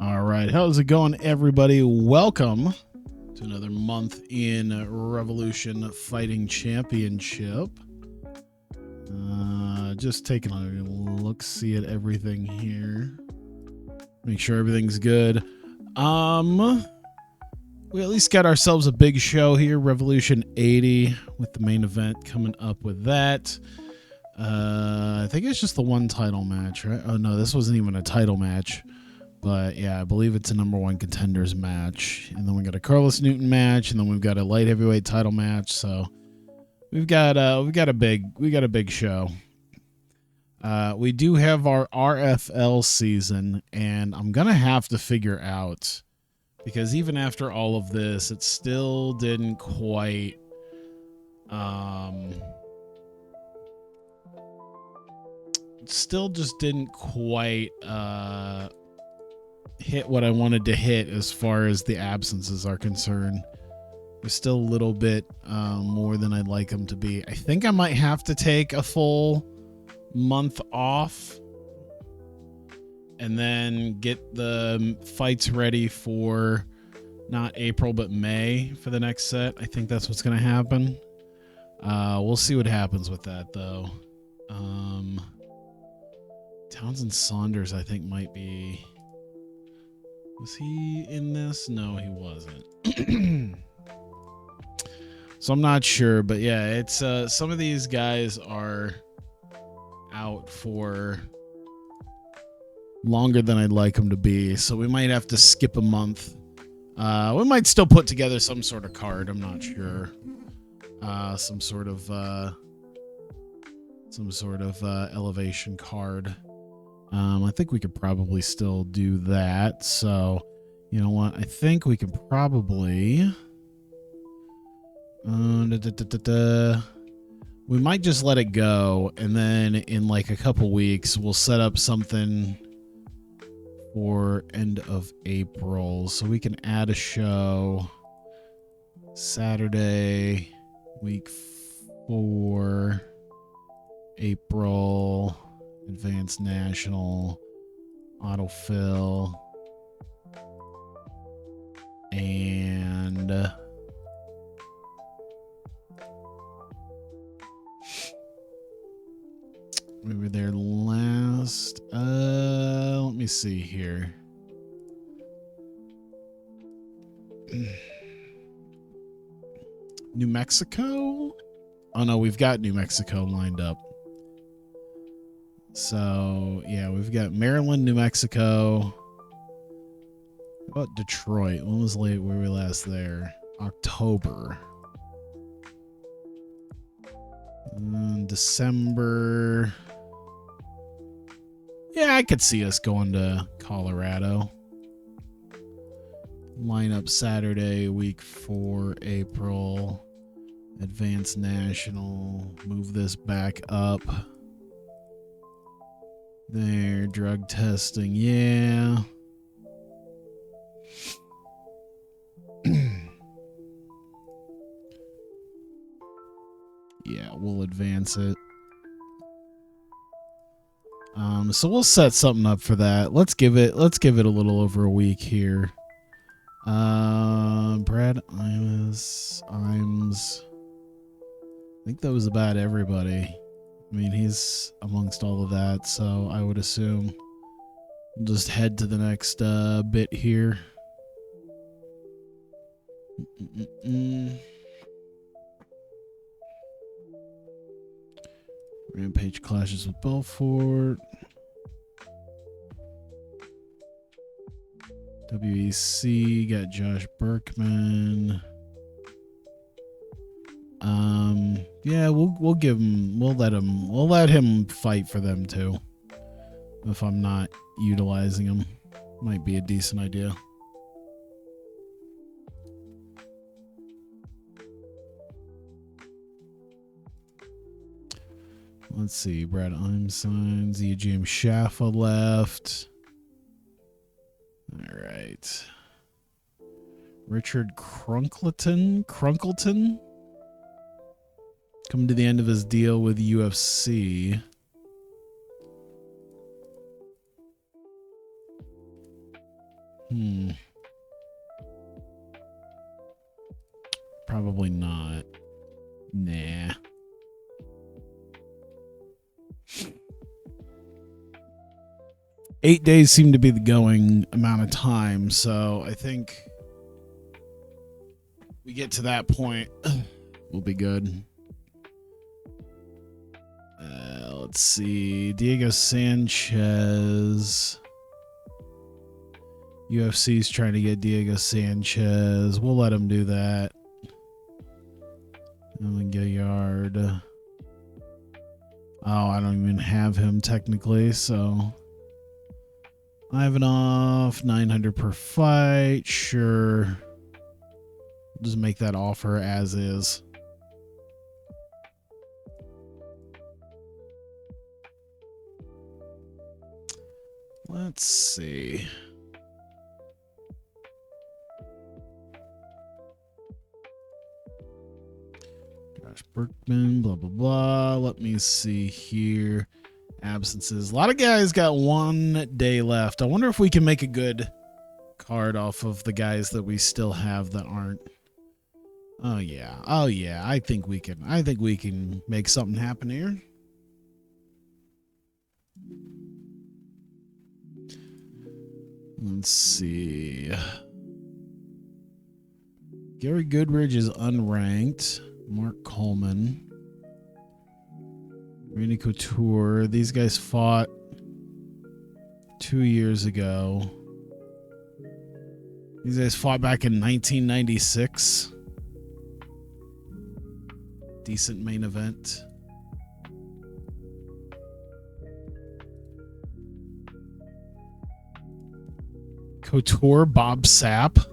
All right. How's it going, everybody? Welcome to another month in Revolution Fighting Championship. Just taking a look-see at everything here. Make sure everything's good. We at least got ourselves a big show here, Revolution 80, with the main event coming up with that. I think it's just the one title match, right? Oh, no, this wasn't even a title match. But yeah, I believe it's a number one contenders match. And then we got a Carlos Newton match, and then we've got a light heavyweight title match. So we've got a big show. We do have our RFL season, and I'm gonna have to figure out, because even after all of this, it still didn't quite hit what I wanted to hit as far as the absences are concerned. There's still a little bit more than I'd like them to be. I think I might have to take a full month off and then get the fights ready for not April but May for the next set. I think that's what's going to happen. We'll see what happens with that, though. Townsend Saunders, I think, might be... Was he in this? No, he wasn't. So I'm not sure, but yeah, it's some of these guys are out for longer than I'd like them to be, so we might have to skip a month. We might still put together some sort of card. I'm not sure. Some sort of elevation card. I think we could probably still do that. So, you know what? I think we can probably... We might just let it go, and then in like a couple weeks, we'll set up something for end of April. So we can add a show Saturday, week 4, April... Advanced National, autofill, and we were there last. Let me see here. New Mexico? Oh no, we've got New Mexico lined up. So, yeah, we've got Maryland, New Mexico. How about Detroit? When was late? Where were we last there? October. December. Yeah, I could see us going to Colorado. Lineup Saturday, week 4, April. Advanced National. Move this back up. There, drug testing, yeah. Yeah, we'll advance it. So we'll set something up for that. Let's give it a little over a week here. Brad Imes. I think that was about everybody. I mean, he's amongst all of that, so I would assume we'll just head to the next bit here. Rampage clashes with Belfort. WEC got Josh Berkman. Yeah, we'll let him fight for them too. If I'm not utilizing him, might be a decent idea. Let's see, Brad Imsign, Z. James Shaffa left. All right. Richard Crunkleton coming to the end of his deal with UFC. Probably not. Nah. Eight days seem to be the going amount of time, so I think we get to that point, we'll be good. Let's see. Diego Sanchez. UFC's trying to get Diego Sanchez. We'll let him do that. Alan Gilliard. Oh, I don't even have him technically, so Ivanov, 900 per fight. Sure. Just make that offer as is. Let's see. Josh Berkman, blah, blah, blah. Let me see here. Absences. A lot of guys got 1 day left. I wonder if we can make a good card off of the guys that we still have that aren't. Oh yeah. Oh yeah. I think we can make something happen here. Let's see. Gary Goodridge is unranked. Mark Coleman. Randy Couture. These guys fought 2 years ago. These guys fought back in 1996. Decent main event. Couture, Bob Sapp.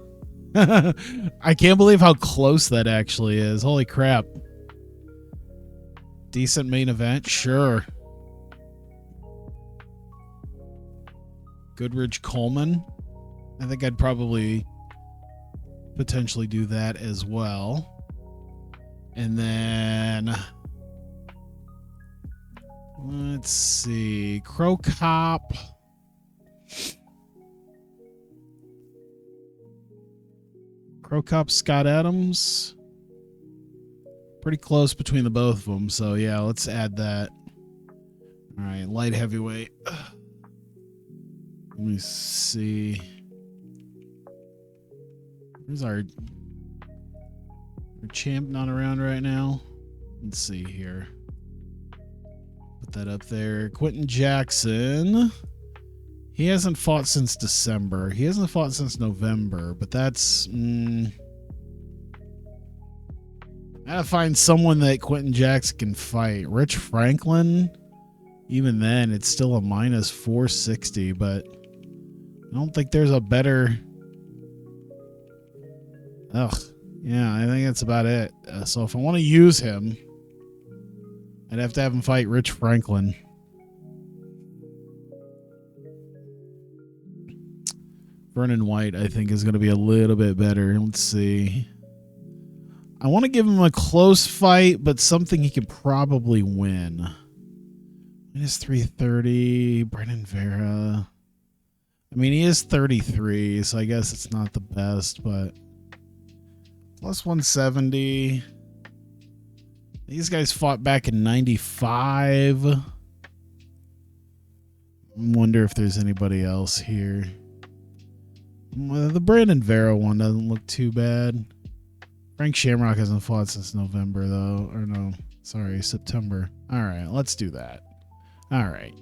I can't believe how close that actually is. Holy crap. Decent main event, sure. Goodridge Coleman. I think I'd probably potentially do that as well. And then let's see. Crow Cop. Crow Cop, Scott Adams. Pretty close between the both of them. So, yeah, let's add that. All right, light heavyweight. Let me see. Where's our champ not around right now? Let's see here. Put that up there. Quentin Jackson. He hasn't fought since December. He hasn't fought since November, but that's... I gotta find someone that Quentin Jackson can fight. Rich Franklin, even then, it's still a minus 460, but I don't think there's a better... Ugh. Yeah, I think that's about it. So if I want to use him, I'd have to have him fight Rich Franklin. Vernon White, I think, is going to be a little bit better. Let's see. I want to give him a close fight, but something he could probably win. Minus 330, Brennan Vera. I mean, he is 33, so I guess it's not the best, but plus 170. These guys fought back in 95. I wonder if there's anybody else here. The Brandon Vera one doesn't look too bad. Frank Shamrock hasn't fought since November, though. Or no, sorry, September. All right, let's do that. All right.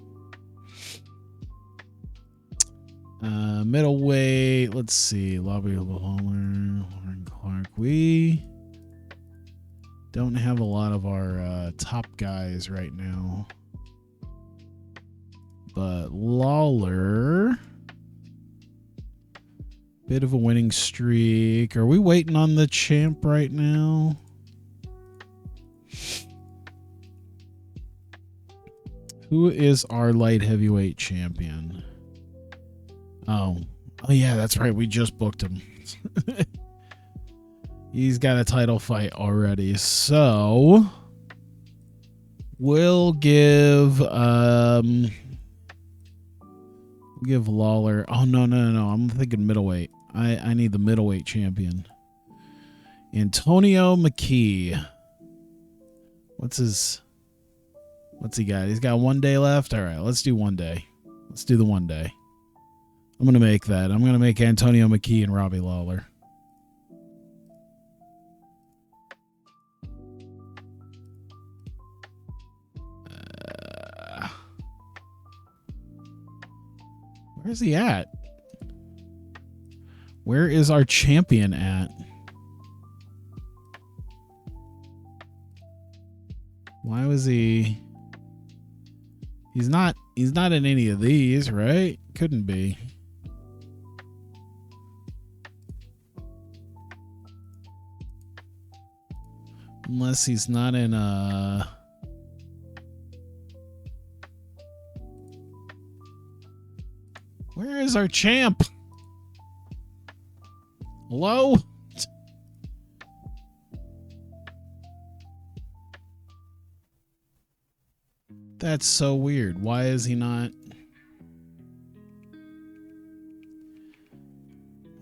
Middleweight. Let's see. Lobby Lawler, Lauren Clark. We don't have a lot of our top guys right now. But Lawler... Bit of a winning streak. Are we waiting on the champ right now? Who is our light heavyweight champion? Oh yeah, that's right. We just booked him. He's got a title fight already. So we'll give We'll give Lawler. Oh, no. I'm thinking middleweight. I need the middleweight champion. Antonio McKee. What's he got? He's got 1 day left. All right, let's do 1 day. Let's do the 1 day. I'm going to make that. I'm going to make Antonio McKee and Robbie Lawler. Where's he at? Where is our champion at? Why was he? He's not in any of these, right? Couldn't be. Unless he's not in Where is our champ? Hello? That's so weird. Why is he not?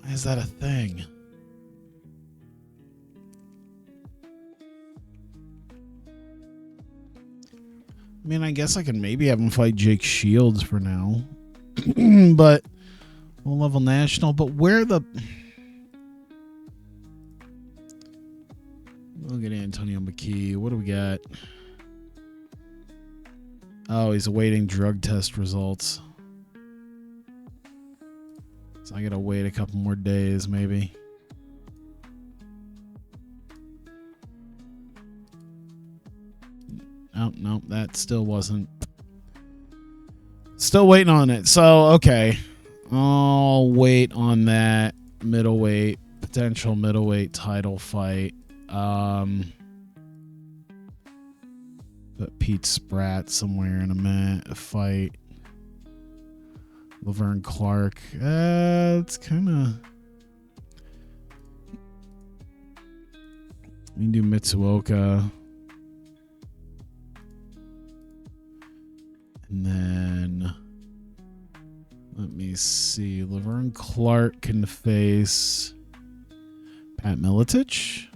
Why is that a thing? I mean, I guess I can maybe have him fight Jake Shields for now. But low level national. But where the... Look at Antonio McKee. What do we got? Oh, he's awaiting drug test results. So I gotta wait a couple more days, maybe. Oh, no, that still wasn't. Still waiting on it. So, okay. I'll wait on that middleweight, potential middleweight title fight. Put Pete Spratt somewhere in a fight. Laverne Clark. It's kind of... We can do Mitsuoka. And then... Let me see. Laverne Clark can face Pat Miletich.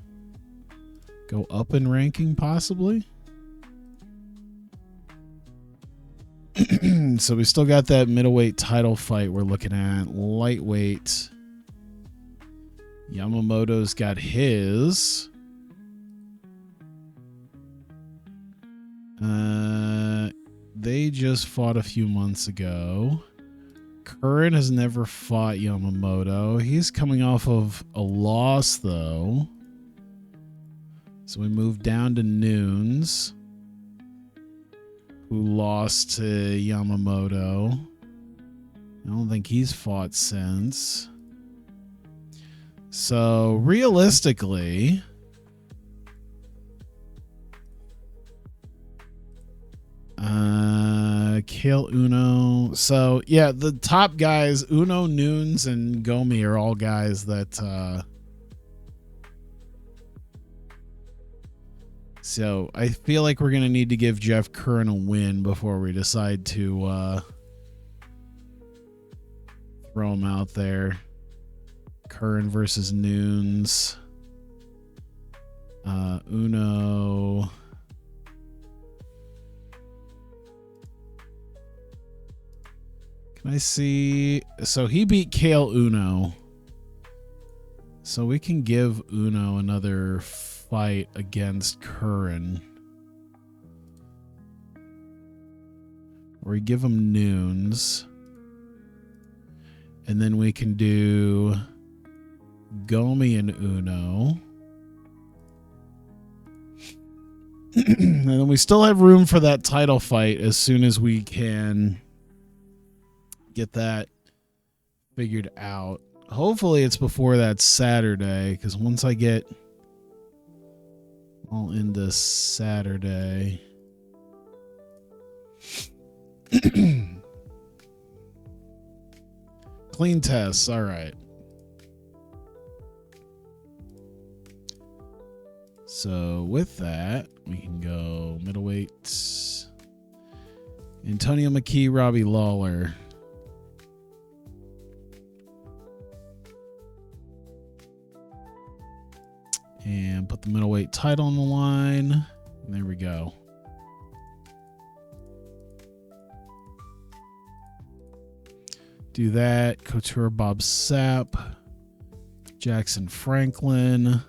Go up in ranking, possibly. So we still got that middleweight title fight we're looking at. Lightweight. Yamamoto's got his. They just fought a few months ago. Curran has never fought Yamamoto. He's coming off of a loss, though. So we move down to Nunes, who lost to Yamamoto. I don't think he's fought since. So realistically, Kale Uno. So yeah, the top guys, Uno, Nunes, and Gomi are all guys that so I feel like we're gonna need to give Jeff Curran a win before we decide to throw him out there. Curran versus Nunes. Uno. Can I see? So he beat Kale Uno. So we can give Uno another fight against Curran. Or we give him Nunes. And then we can do Gomi and Uno. And then we still have room for that title fight as soon as we can get that figured out. Hopefully it's before that Saturday, because once I get all into Saturday... Clean tests, all right. So with that, we can go middleweight. Antonio McKee, Robbie Lawler. And put the middleweight title on the line. And there we go. Do that. Couture Bob Sapp. Jackson Franklin.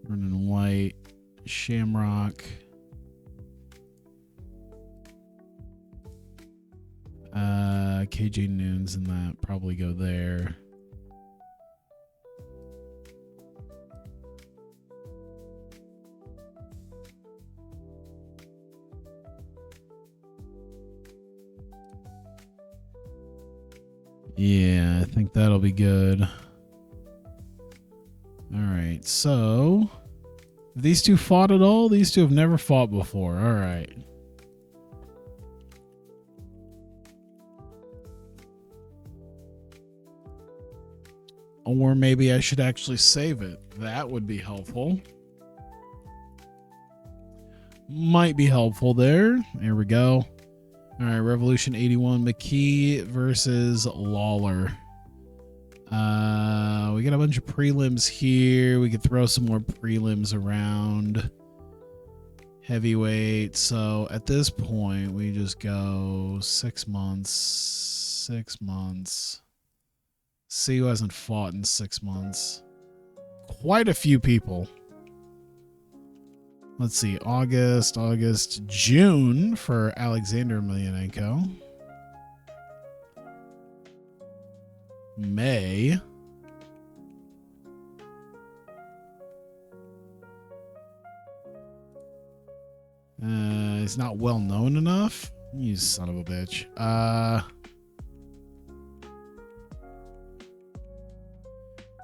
Vernon White. Shamrock. KJ Noons and that probably go there. Yeah, I think that'll be good. All right, so have these two fought at all? These two have never fought before. All right. Or maybe I should actually save it. That would be helpful. Might be helpful there. There we go. All right, Revolution 81, McKee versus Lawler. We got a bunch of prelims here. We could throw some more prelims around. Heavyweight. So at this point, we just go 6 months. 6 months. See who hasn't fought in 6 months. Quite a few people. Let's see. August, June for Alexander Emelianenko. May. He's not well known enough. You son of a bitch.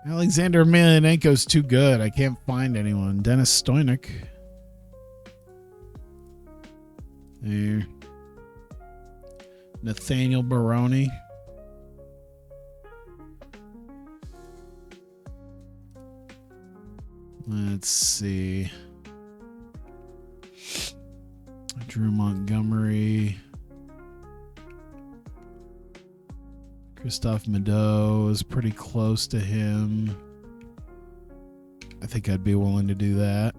Alexander Emelianenko's too good. I can't find anyone. Dennis Stoinik. There. Nathaniel Baroni. Let's see. Drew Montgomery. Christophe Mado is pretty close to him. I think I'd be willing to do that.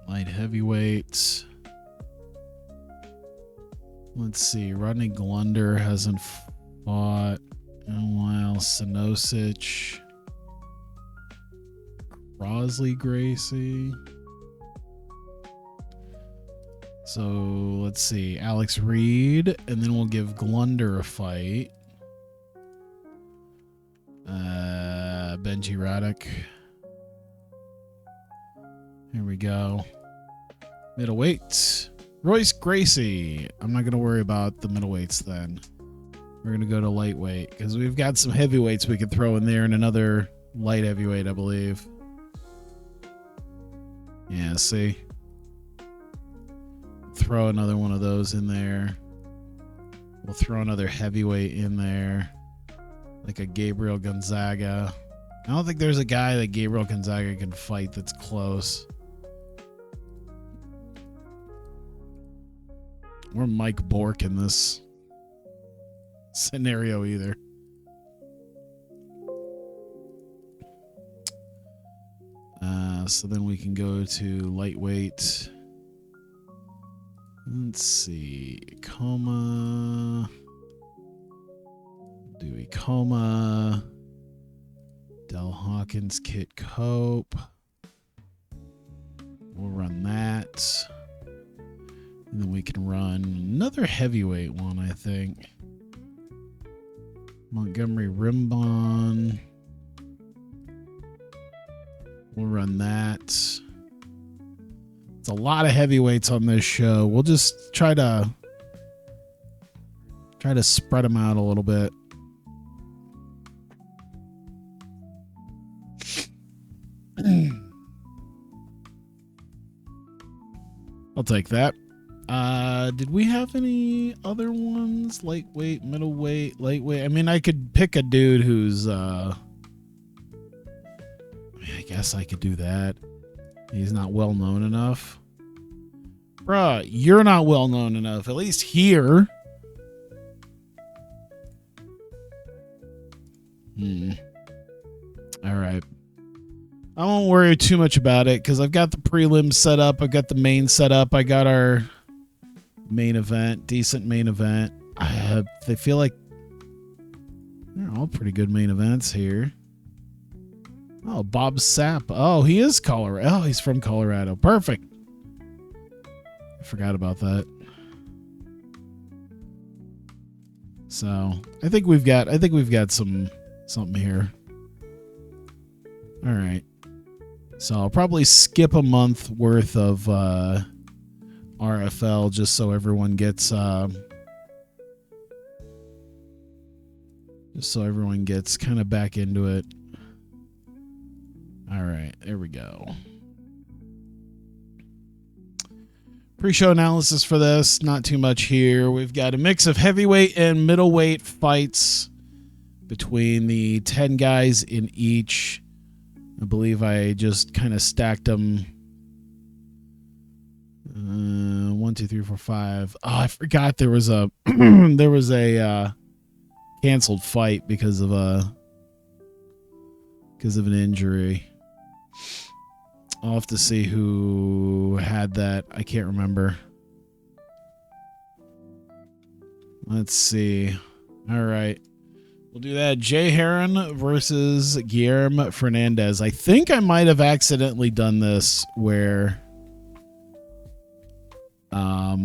Light heavyweight. Let's see. Rodney Glunder hasn't fought in a while. Sinosic. Crosley Gracie. So let's see. Alex Reed, and then we'll give Glunder a fight. Benji Radek. Here we go. Middleweight. Royce Gracie. I'm not going to worry about the middleweights then. We're going to go to lightweight because we've got some heavyweights we could throw in there and another light heavyweight, I believe. Yeah, see? Throw another one of those in there. We'll throw another heavyweight in there. Like a Gabriel Gonzaga. I don't think there's a guy that Gabriel Gonzaga can fight that's close. Or Mike Bork in this scenario either. So then we can go to lightweight. Let's see. Coma. Dewey Coma. Del Hawkins, Kit Cope. We'll run that. And then we can run another heavyweight one, I think. Montgomery Rimbon. We'll run that. It's a lot of heavyweights on this show. We'll just try to spread them out a little bit. I'll take that. Did we have any other ones? Lightweight, middleweight, lightweight. I mean, I could pick a dude who's I guess I could do that. He's not well known enough. Bruh, you're not well known enough. At least here. All right. I won't worry too much about it because I've got the prelims set up. I've got the main set up. I got our main event, decent main event. They feel like they're all pretty good main events here. Oh, Bob Sapp. Oh, he is Colorado. Oh, he's from Colorado. Perfect. I forgot about that. So I think we've got something here. All right. So I'll probably skip a month worth of RFL just so everyone gets kind of back into it. All right, there we go. Pre-show analysis for this, not too much here. We've got a mix of heavyweight and middleweight fights between the 10 guys in each. I believe I just kind of stacked them. 1, 2, 3, 4, 5. Oh, I forgot there was a canceled fight because of an injury. I'll have to see who had that. I can't remember. Let's see. All right. We'll do that. Jay Heron versus Guillermo Fernandez. I think I might have accidentally done this where Oh,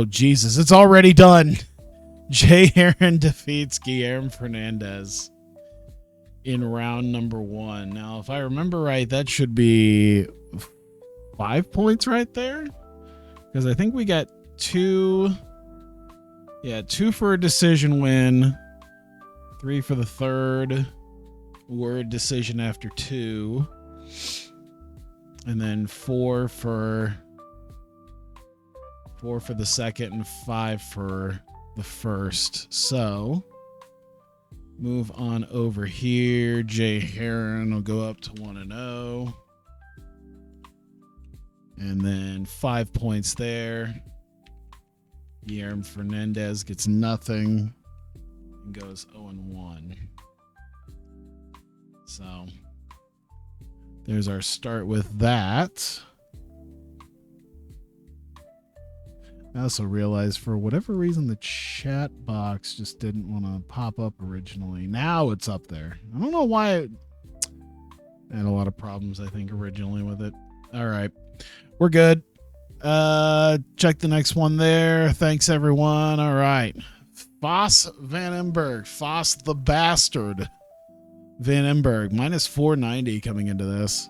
Jesus. It's already done. Jay Heron defeats Guillermo Fernandez in round number 1. Now, if I remember right, that should be 5 points right there. Because I think we got 2. Yeah, 2 for a decision win. 3 for the third. Or a decision after 2. And then 4 for the second and 5 for the first. So move on over here. Jay Heron will go up to 1-0. And then 5 points there. Guillermo Fernandez gets nothing and goes 0-1. So there's our start with that. I also realized for whatever reason the chat box just didn't want to pop up originally. Now it's up there. I don't know why. I had a lot of problems, I think, originally with it. All right. We're good. Check the next one there. Thanks, everyone. All right. Foss Van Emberg. Foss the Bastard Van Emberg. Minus 490 coming into this.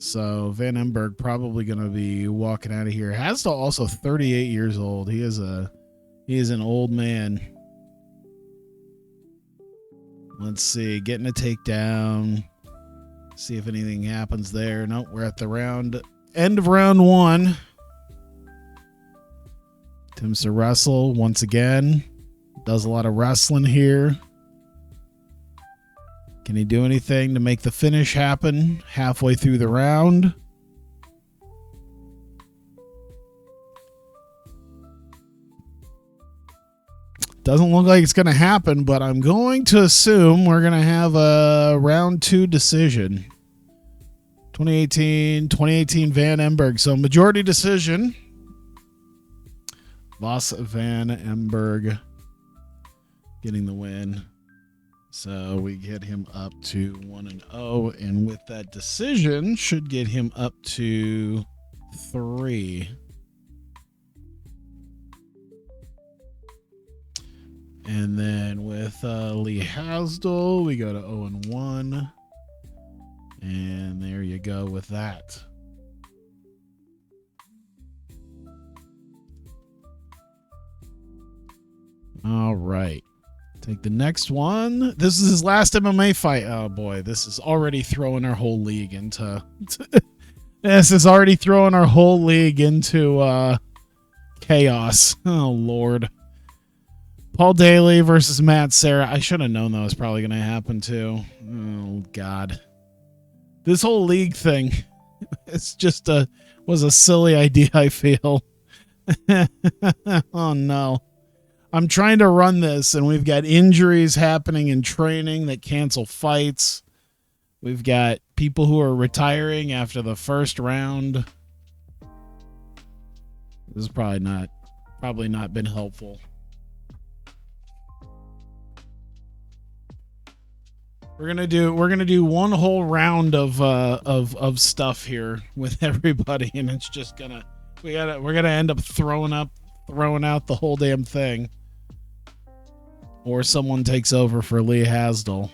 So Van Emberg probably going to be walking out of here. Hasdall also 38 years old. He is an old man. Let's see. Getting a takedown. See if anything happens there. Nope, we're at the end of round 1. Timster Russell once again does a lot of wrestling here. Can he do anything to make the finish happen halfway through the round? Doesn't look like it's going to happen, but I'm going to assume we're going to have a round 2 decision. 2018 Van Emberg. So majority decision. Voss Van Emberg getting the win. So we get him up to 1-0, and with that decision should get him up to 3. And then with Lee Hasdall, we go to 0-1. And there you go with that. All right. Take the next one. This is his last MMA fight. Oh boy, this is already throwing our whole league into chaos. Oh Lord. Paul Daly versus Matt Serra. I should have known that was probably going to happen too. Oh God. This whole league thing was a silly idea, I feel. Oh, no. I'm trying to run this, and we've got injuries happening in training that cancel fights. We've got people who are retiring after the first round. This is probably not been helpful. We're gonna do one whole round of stuff here with everybody, and it's just we're gonna end up throwing out the whole damn thing, or someone takes over for Lee Hasdell.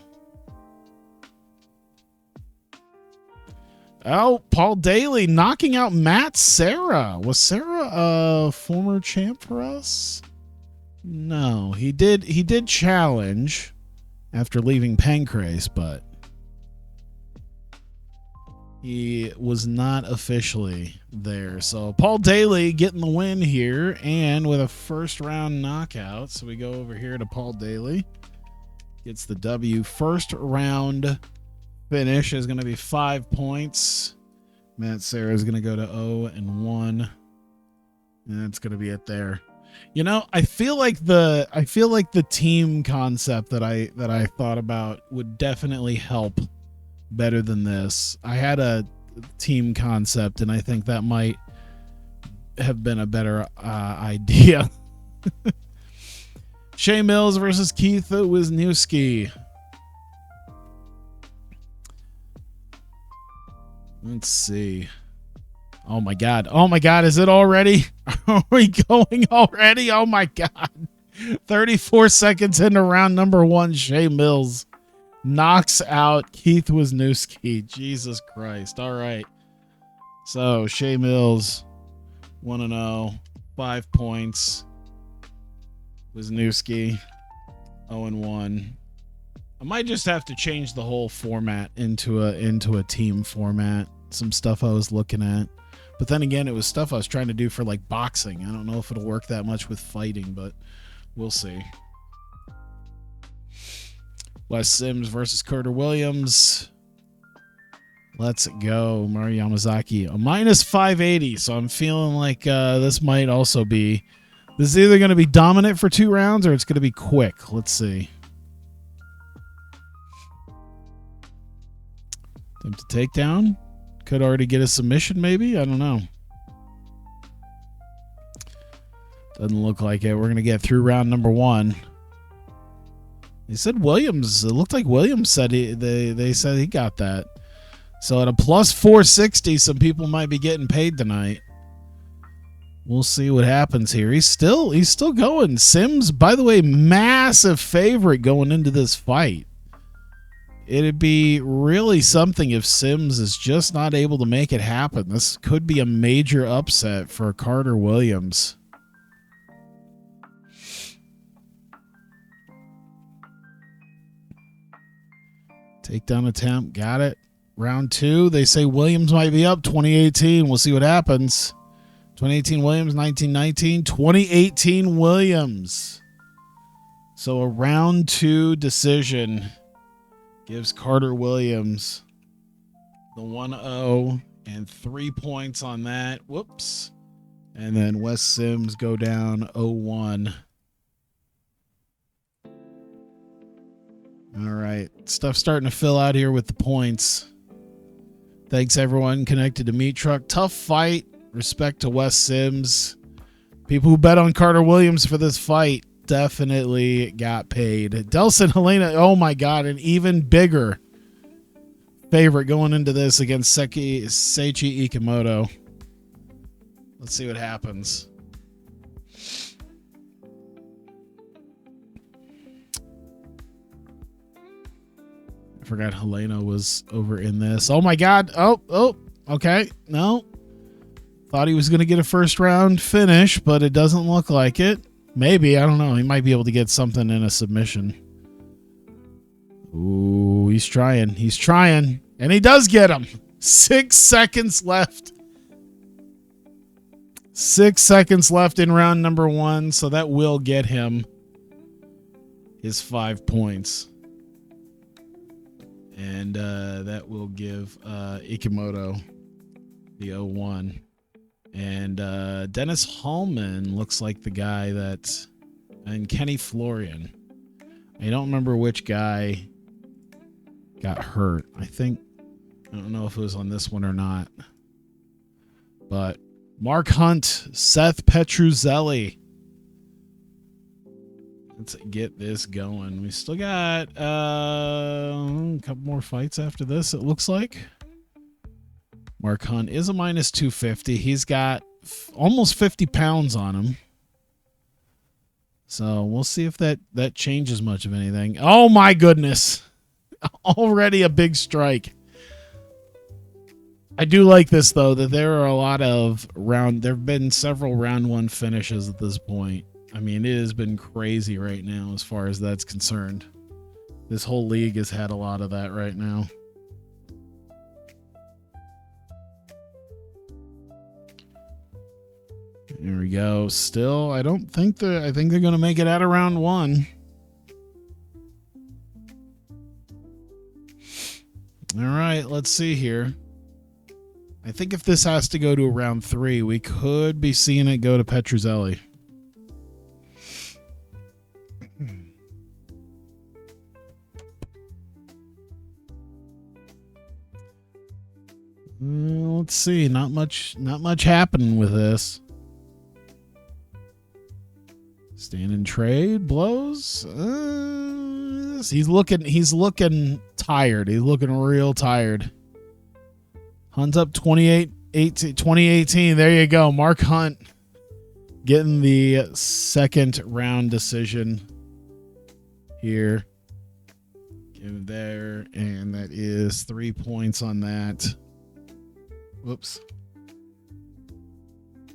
Oh, Paul Daly knocking out Matt Serra. Was Serra a former champ for us? No, he did challenge after leaving Pancrase, but he was not officially there. So Paul Daly getting the win here, and with a first round knockout. So we go over here to Paul Daly. Gets the W. First round finish is going to be 5 points. Matt Serra is going to go to 0-1. And that's going to be it there. You know, I feel like the team concept that I thought about would definitely help better than this. I had a team concept, and I think that might have been a better idea. Shea Mills versus Keith Wisniewski. Let's see. Oh my God. Is it already? Are we going already? Oh my God. 34 seconds into round number 1. Shea Mills knocks out Keith Wisniewski. Jesus Christ. All right. So Shea Mills 1-0, 5 points. Wisniewski 0-1. I might just have to change the whole format into a team format. Some stuff I was looking at. But then again, it was stuff I was trying to do for like boxing. I don't know if it'll work that much with fighting, but we'll see. Wes Sims versus Carter Williams. Let's go. Mario Yamazaki. A minus 580. So I'm feeling like this might also be... This is either going to be dominant for 2 rounds or it's going to be quick. Let's see. Attempt to takedown. Could already get a submission, maybe? I don't know. Doesn't look like it. We're going to get through round number 1. They said Williams. It looked like Williams said they said he got that. So at a plus 460, some people might be getting paid tonight. We'll see what happens here. He's still going. Sims, by the way, massive favorite going into this fight. It'd be really something if Sims is just not able to make it happen. This could be a major upset for Carter Williams. Takedown attempt. Got it. Round 2. They say Williams might be up 2018. We'll see what happens. 2018 Williams, 1919. 2018 Williams. So a round 2 decision gives Carter Williams the 1-0 and 3 points on that. Whoops. And then Wes Sims go down 0-1. All right. Stuff starting to fill out here with the points. Thanks, everyone connected to Meat Truck. Tough fight. Respect to Wes Sims. People who bet on Carter Williams for this fight definitely got paid. Delson Helena, oh my God, an even bigger favorite going into this against Seichi Ikemoto. Let's see what happens. I forgot Helena was over in this. Oh my God. Oh, okay. No. Thought he was going to get a first round finish, but it doesn't look like it. Maybe. I don't know. He might be able to get something in a submission. Ooh, he's trying. He's trying. And he does get him. 6 seconds left. 6 seconds left in round number 1. So that will get him his 5 points. And that will give Ikemoto the 0-1. And Dennis Hallman looks like the guy that... And Kenny Florian. I don't remember which guy got hurt. I don't know if it was on this one or not. But Mark Hunt, Seth Petruzzelli. Let's get this going. We still got a couple more fights after this, it looks like. Mark Hunt is a minus 250. He's got almost 50 pounds on him. So we'll see if that changes much of anything. Oh, my goodness. Already a big strike. I do like this, though, that there are a lot of there have been several round one finishes at this point. I mean, it has been crazy right now as far as that's concerned. This whole league has had a lot of that right now. Here we go. Still, I think they're going to make it out of round one. All right, let's see here. I think if this has to go to round 3, we could be seeing it go to Petruzzelli. Let's see. Not much happening with this. Stand and trade blows. He's looking tired. He's looking real tired. Hunt up 2018. There you go. Mark Hunt getting the second round decision here. Give it there, and that is 3 points on that. Whoops.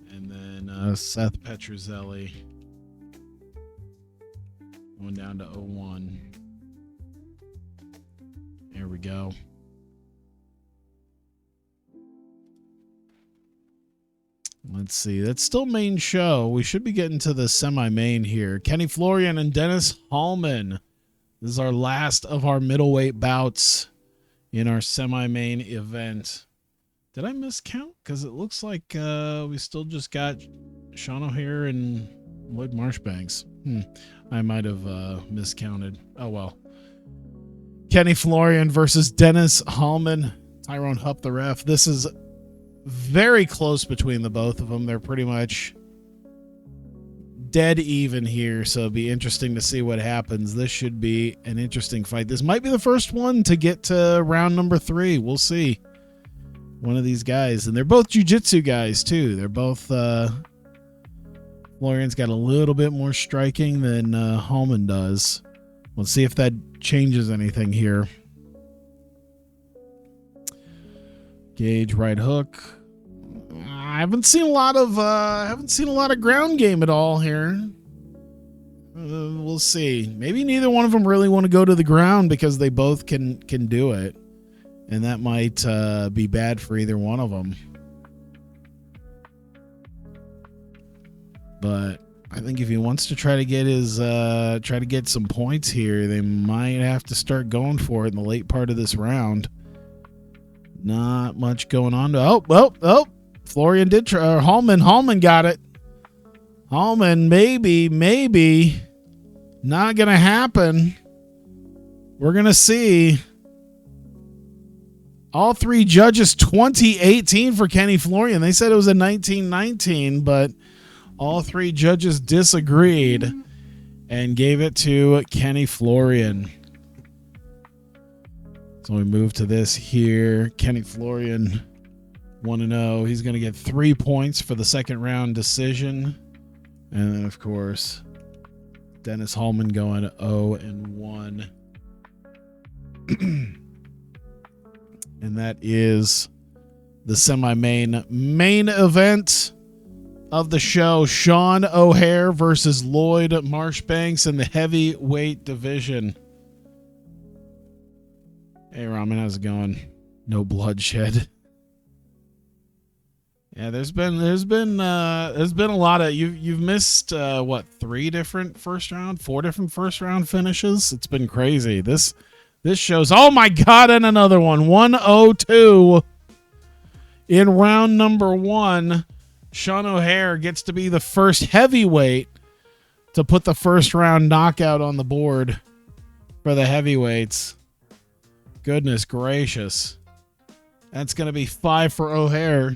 And then Seth Petruzzelli going down to 0-1. There we go. Let's see. That's still main show. We should be getting to the semi-main here. Kenny Florian and Dennis Hallman. This is our last of our middleweight bouts in our semi-main event. Did I miscount? Because it looks like we still just got Sean O'Hare and Lloyd Marshbanks. I might have miscounted. Oh, well. Kenny Florian versus Dennis Hallman. Tyrone Hupp, the ref. This is very close between the both of them. They're pretty much dead even here, so it'll be interesting to see what happens. This should be an interesting fight. This might be the first one to get to round number 3. We'll see. One of these guys, and they're both jiu-jitsu guys too. They're both Florian's got a little bit more striking than Hallman does. Let's see if that changes anything here. Gauge right hook. I haven't seen a lot of ground game at all here. We'll see. Maybe neither one of them really want to go to the ground because they both can do it. And that might be bad for either one of them. But I think if he wants to try to get some points here, they might have to start going for it in the late part of this round. Not much going on. Oh! Florian did try. Hallman got it. Hallman, maybe. Not gonna happen. We're gonna see. All 3 judges 2018 for Kenny Florian. They said it was a 1919, but all 3 judges disagreed and gave it to Kenny Florian. So we move to this here. Kenny Florian 1-0. He's going to get 3 points for the second round decision. And then, of course, Dennis Hallman going 0-1. And that is the main event of the show. Sean O'Hare versus Lloyd Marshbanks in the heavyweight division. Hey, Ramen, how's it going? No bloodshed. Yeah, there's been a lot of you've missed 4 different first round finishes. It's been crazy. This shows, oh my God, and another one. 102 in round number 1. Sean O'Hare gets to be the first heavyweight to put the first round knockout on the board for the heavyweights. Goodness gracious. That's going to be 5 for O'Hare.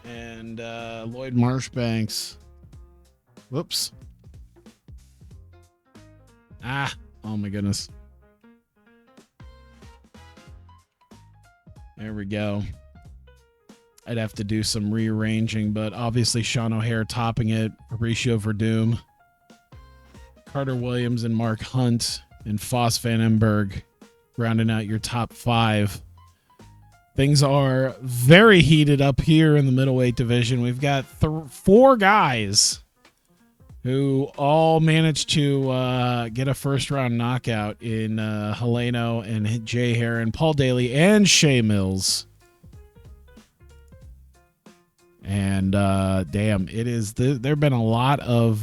And Lloyd Marshbanks. Whoops. Oh my goodness. There we go. I'd have to do some rearranging, but obviously Sean O'Hare topping it. Mauricio Verdum, Carter Williams, and Mark Hunt, and Foss Van Emberg rounding out your top 5. Things are very heated up here in the middleweight division. We've got 4 guys who all managed to get a first-round knockout in Heleno and Jay Heron, Paul Daly, and Shea Mills. And damn, it is. There have been a lot of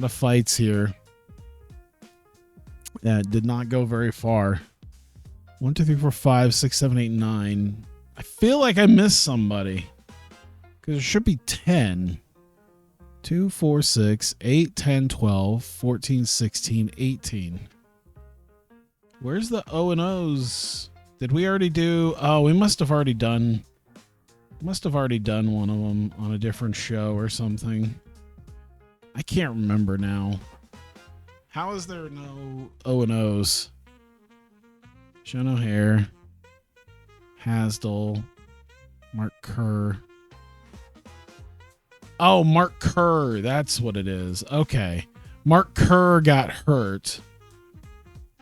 fights here that did not go very far. 1, 2, 3, 4, 5, 6, 7, 8, 9. I feel like I missed somebody because there should be 10. 2, 4, 6, 8, 10, 12, 14, 16, 18. Where's the O and O's? Did we already do? Oh, we must have already done one of them on a different show or something. I can't remember now. How is there no O and O's? Sean O'Hare, Hasdell, Mark Kerr. Oh, Mark Kerr. That's what it is. Okay. Mark Kerr got hurt.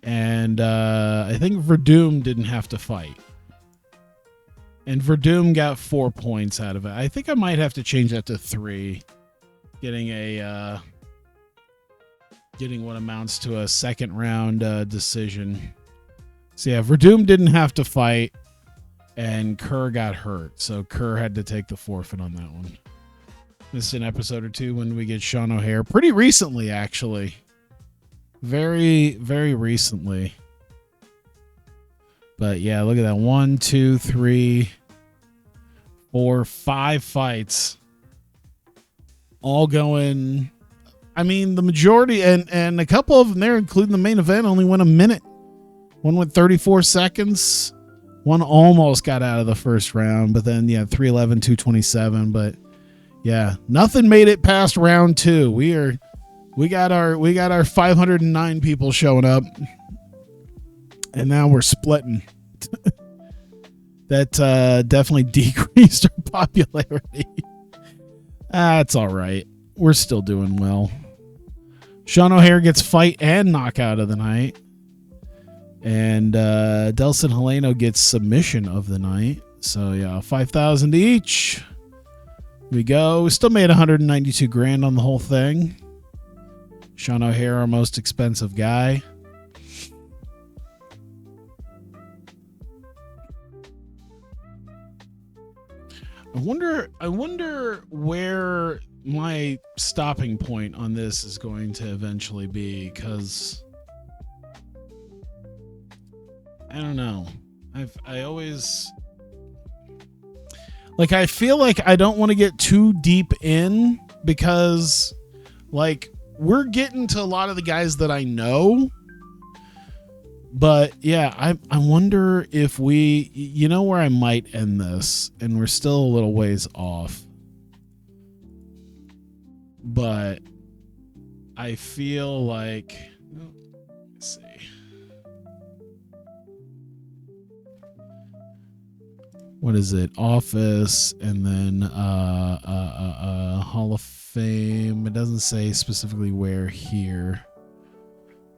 And I think Verdum didn't have to fight. And Verdum got 4 points out of it. I think I might have to change that to 3. Getting what amounts to a second round decision. So yeah, Verdum didn't have to fight. And Kerr got hurt. So Kerr had to take the forfeit on that one. Missed an episode or 2 when we get Sean O'Hare. Pretty recently, actually. Very, very recently. But yeah, look at that. 1, 2, 3, 4, 5 fights. All going. I mean, the majority and a couple of them there, including the main event, only went a minute. One went 34 seconds. One almost got out of the first round, but then 311, 227. But yeah, nothing made it past round 2. We got our 509 people showing up, and now we're splitting. That definitely decreased our popularity. That's all right. We're still doing well. Sean O'Hare gets fight and knockout of the night, and Delson Heleno gets submission of the night. So yeah, 5,000 each. We go. We still made 192 grand on the whole thing. Sean O'Hare, our most expensive guy. I wonder where my stopping point on this is going to eventually be, because I don't know. I always I feel like I don't want to get too deep in, because we're getting to a lot of the guys that I know. But yeah, I wonder if we, where I might end this, and we're still a little ways off. But I feel like, let's see. What is it? Office, and then Hall of Fame. It doesn't say specifically where here.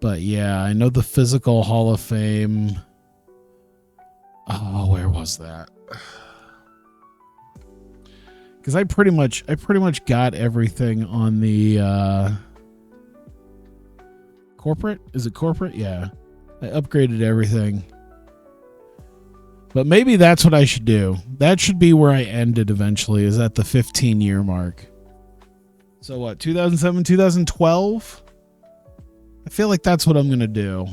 But yeah, I know the physical Hall of Fame. Oh, where was that? Because I pretty much got everything on the corporate. Is it corporate? Yeah, I upgraded everything. But maybe that's what I should do. That should be where I ended eventually, is at the 15-year mark. So what, 2007, 2012? I feel like that's what I'm going to do.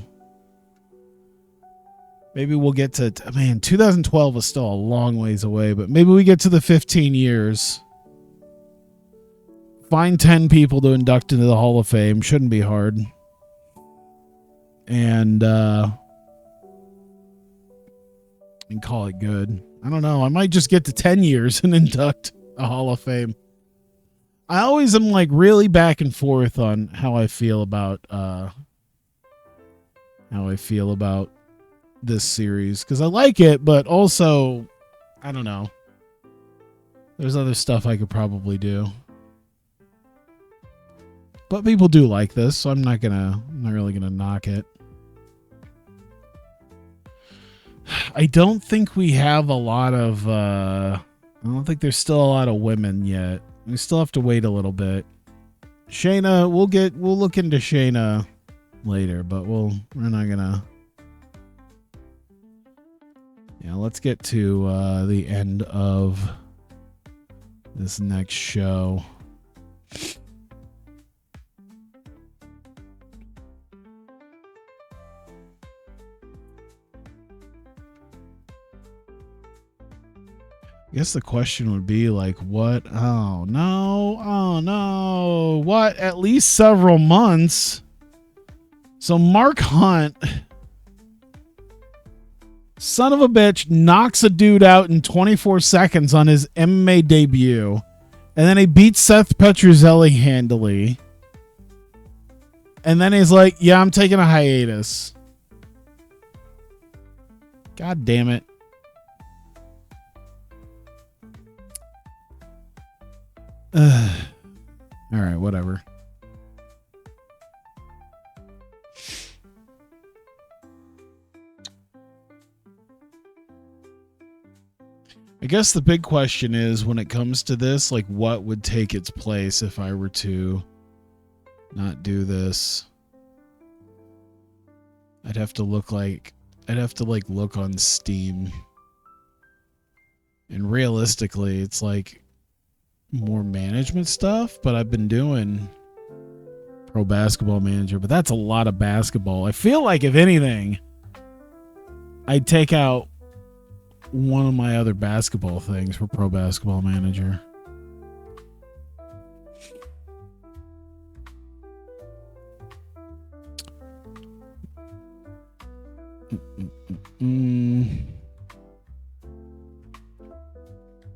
Maybe we'll get to, man, 2012 is still a long ways away, but maybe we get to the 15 years. Find 10 people to induct into the Hall of Fame. Shouldn't be hard. And call it good. I don't know. I might just get to 10 years and induct a Hall of Fame. I always am like really back and forth on how I feel about this series, because I like it, but also I don't know. There's other stuff I could probably do. But people do like this, so I'm not really gonna knock it. I don't think we have a lot of I don't think there's still a lot of women yet. We still have to wait a little bit. Shayna, we'll look into Shayna later, but we're not gonna. Yeah, let's get to the end of this next show. I guess the question would be like, what? Oh no. What? At least several months. So Mark Hunt, son of a bitch, knocks a dude out in 24 seconds on his MMA debut. And then he beats Seth Petruzzelli handily. And then he's like, yeah, I'm taking a hiatus. God damn it. All right, whatever. I guess the big question is, when it comes to this, like, what would take its place if I were to not do this? I'd have to look on Steam. And realistically, it's like more management stuff, but I've been doing Pro Basketball Manager, but that's a lot of basketball. I feel like, if anything, I'd take out one of my other basketball things for Pro Basketball Manager.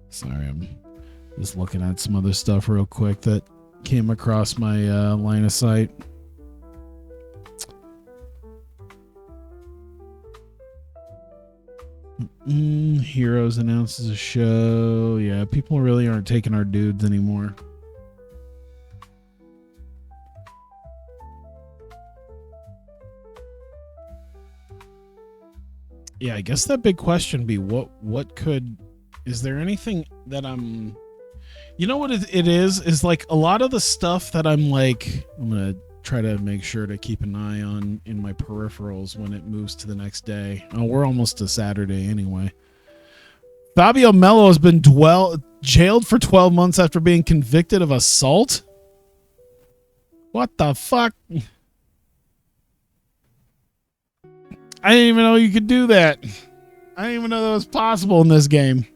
Sorry, I'm just looking at some other stuff real quick that came across my line of sight. Heroes announces a show. Yeah, people really aren't taking our dudes anymore. Yeah, I guess that big question be is there anything that I'm, you know what it is like a lot of the stuff that I'm like, I'm going to try to make sure to keep an eye on in my peripherals when it moves to the next day. Oh, we're almost to Saturday anyway. Fabio Melo has been jailed for 12 months after being convicted of assault. What the fuck? I didn't even know you could do that. I didn't even know that was possible in this game.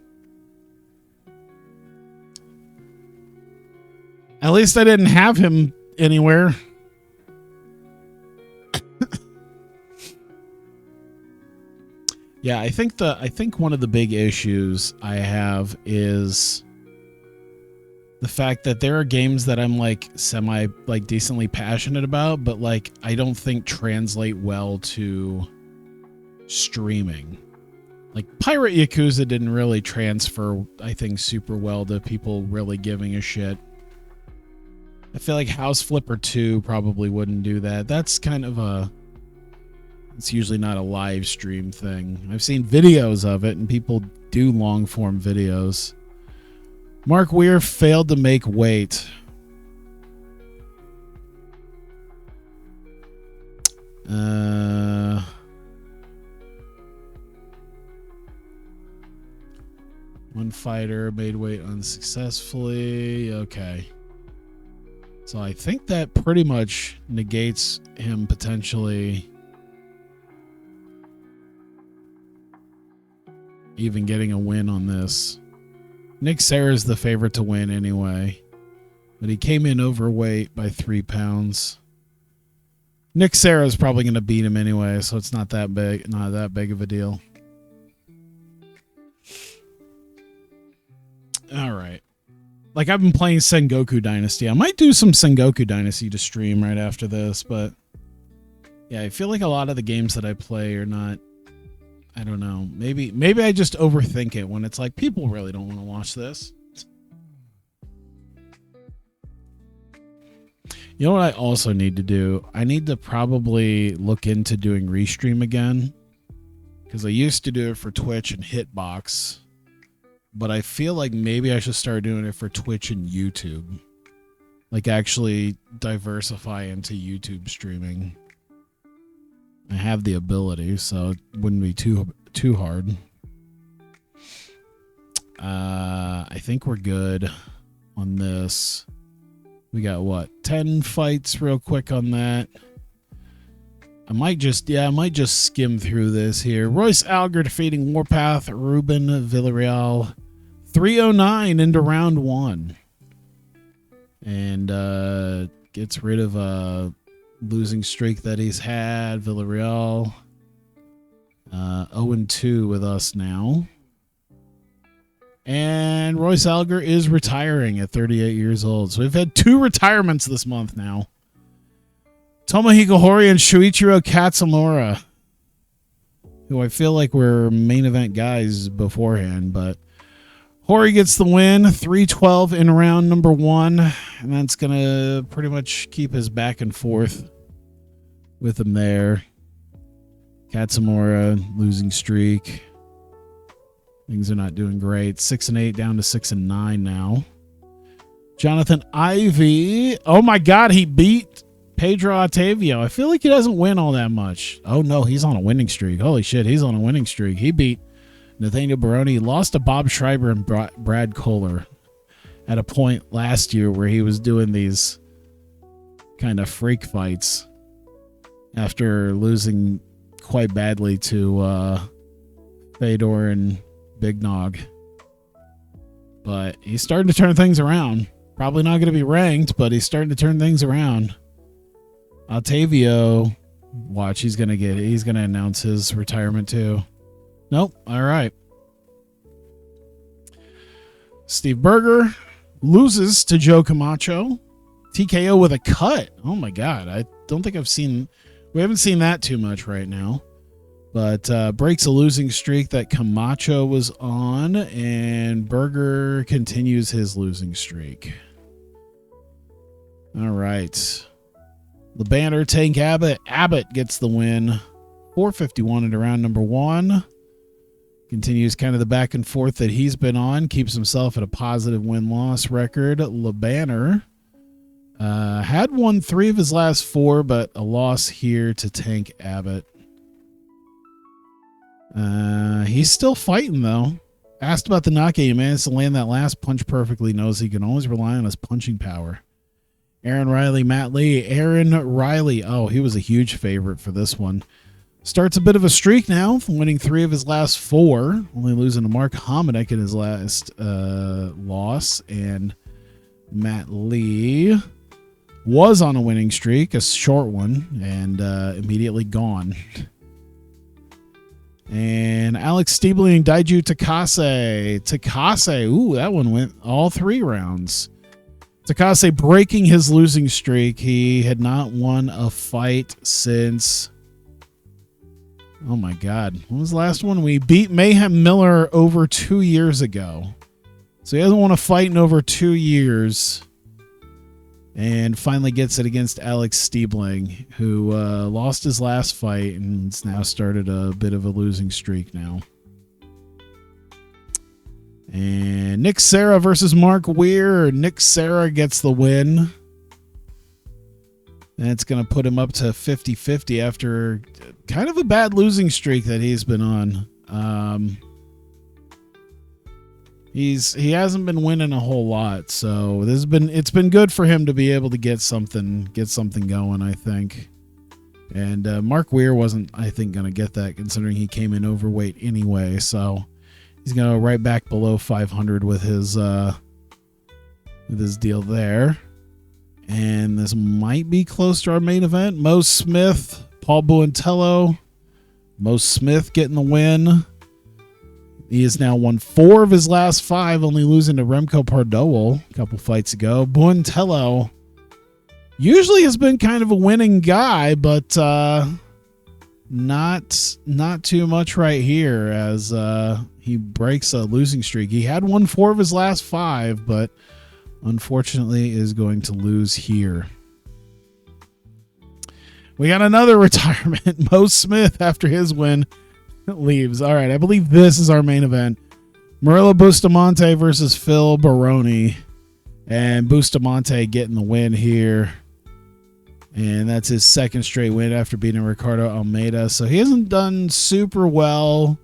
At least I didn't have him anywhere. Yeah, I think one of the big issues I have is the fact that there are games that I'm like decently passionate about, but like I don't think translate well to streaming. Like Pirate Yakuza didn't really transfer, I think, super well to people really giving a shit. I feel like House Flipper 2 probably wouldn't do that. That's kind of it's usually not a live stream thing. I've seen videos of it, and people do long form videos. Mark Weir failed to make weight. One fighter made weight unsuccessfully. Okay. So I think that pretty much negates him potentially even getting a win on this. Nick Serra's the favorite to win anyway, but he came in overweight by 3 pounds. Nick Serra's probably going to beat him anyway, so it's not that big of a deal. All right. Like, I've been playing Sengoku Dynasty. I might do some Sengoku Dynasty to stream right after this, but yeah, I feel like a lot of the games that I play are not, I don't know. Maybe I just overthink it when it's like, people really don't want to watch this. You know what I also need to do? I need to probably look into doing Restream again, because I used to do it for Twitch and Hitbox, but I feel like maybe I should start doing it for Twitch and YouTube. Like, actually diversify into YouTube streaming. I have the ability, so it wouldn't be too hard. I think we're good on this. We got what? 10 fights real quick on that. I might just skim through this here. Royce Alger defeating Warpath, Ruben Villarreal 309 into round 1. And gets rid of a losing streak that he's had. Villarreal 0-2 with us now. And Royce Alger is retiring at 38 years old. So we've had 2 retirements this month now. Tomohiko Hori and Shuichiro Katsumura, who I feel like were main event guys beforehand, but Hori gets the win, 3-12 in round number 1, and that's going to pretty much keep his back and forth with him there. Katsumura, losing streak. Things are not doing great. 6-8 down to 6-9 now. Jonathan Ivey. Oh my God, he beat Pedro Octavio. I feel like he doesn't win all that much. Oh no, he's on a winning streak. Holy shit, he's on a winning streak. He beat Nathaniel Baroni. Lost to Bob Schreiber and Brad Kohler at a point last year where he was doing these kind of freak fights after losing quite badly to Fedor and Big Nog. But he's starting to turn things around. Probably not going to be ranked, but he's starting to turn things around. Octavio, watch, he's going to announce his retirement too. Nope. All right. Steve Berger loses to Joe Camacho. TKO with a cut. Oh my God. I don't think we haven't seen that too much right now. But breaks a losing streak that Camacho was on, and Berger continues his losing streak. All right. The banner, Tank Abbott. Abbott gets the win. 451 into round number 1. Continues kind of the back and forth that he's been on. Keeps himself at a positive win-loss record. LeBanner had won 3 of his last 4, but a loss here to Tank Abbott. He's still fighting, though. Asked about the knockout. He managed to land that last punch perfectly. Knows he can always rely on his punching power. Aaron Riley, Matt Lee. Aaron Riley. Oh, he was a huge favorite for this one. Starts a bit of a streak now, winning 3 of his last 4. Only losing to Mark Hominick in his last loss. And Matt Lee was on a winning streak, a short one, and immediately gone. And Alex Stiebling, Daiju Takase. Takase, ooh, that one went all 3 rounds. Takase breaking his losing streak. He had not won a fight since... Oh my God. When was the last one? We beat Mayhem Miller over 2 years ago. So he hasn't won a fight in over 2 years. And finally gets it against Alex Stiebling, who lost his last fight and has now started a bit of a losing streak now. And Nick Serra versus Mark Weir. Nick Serra gets the win. And it's going to put him up to 50-50 after kind of a bad losing streak that he's been on. He hasn't been winning a whole lot, so it's been good for him to be able to get something going, I think. And Mark Weir wasn't, I think, going to get that considering he came in overweight anyway. So He's going to go right back below 500 with his deal there. And this might be close to our main event. Mo Smith, Paul Buentello. Mo Smith getting the win. He has now won 4 of his last 5, only losing to Remco Pardowel a couple fights ago. Buentello usually has been kind of a winning guy, but not too much right here as he breaks a losing streak. He had won 4 of his last 5, but unfortunately is going to lose here. We got another retirement. Mo Smith, after his win, leaves. All right, I believe this is our main event. Murilo Bustamante versus Phil Baroni. And Bustamante getting the win here. And that's his second straight win after beating Ricardo Almeida. So he hasn't done super well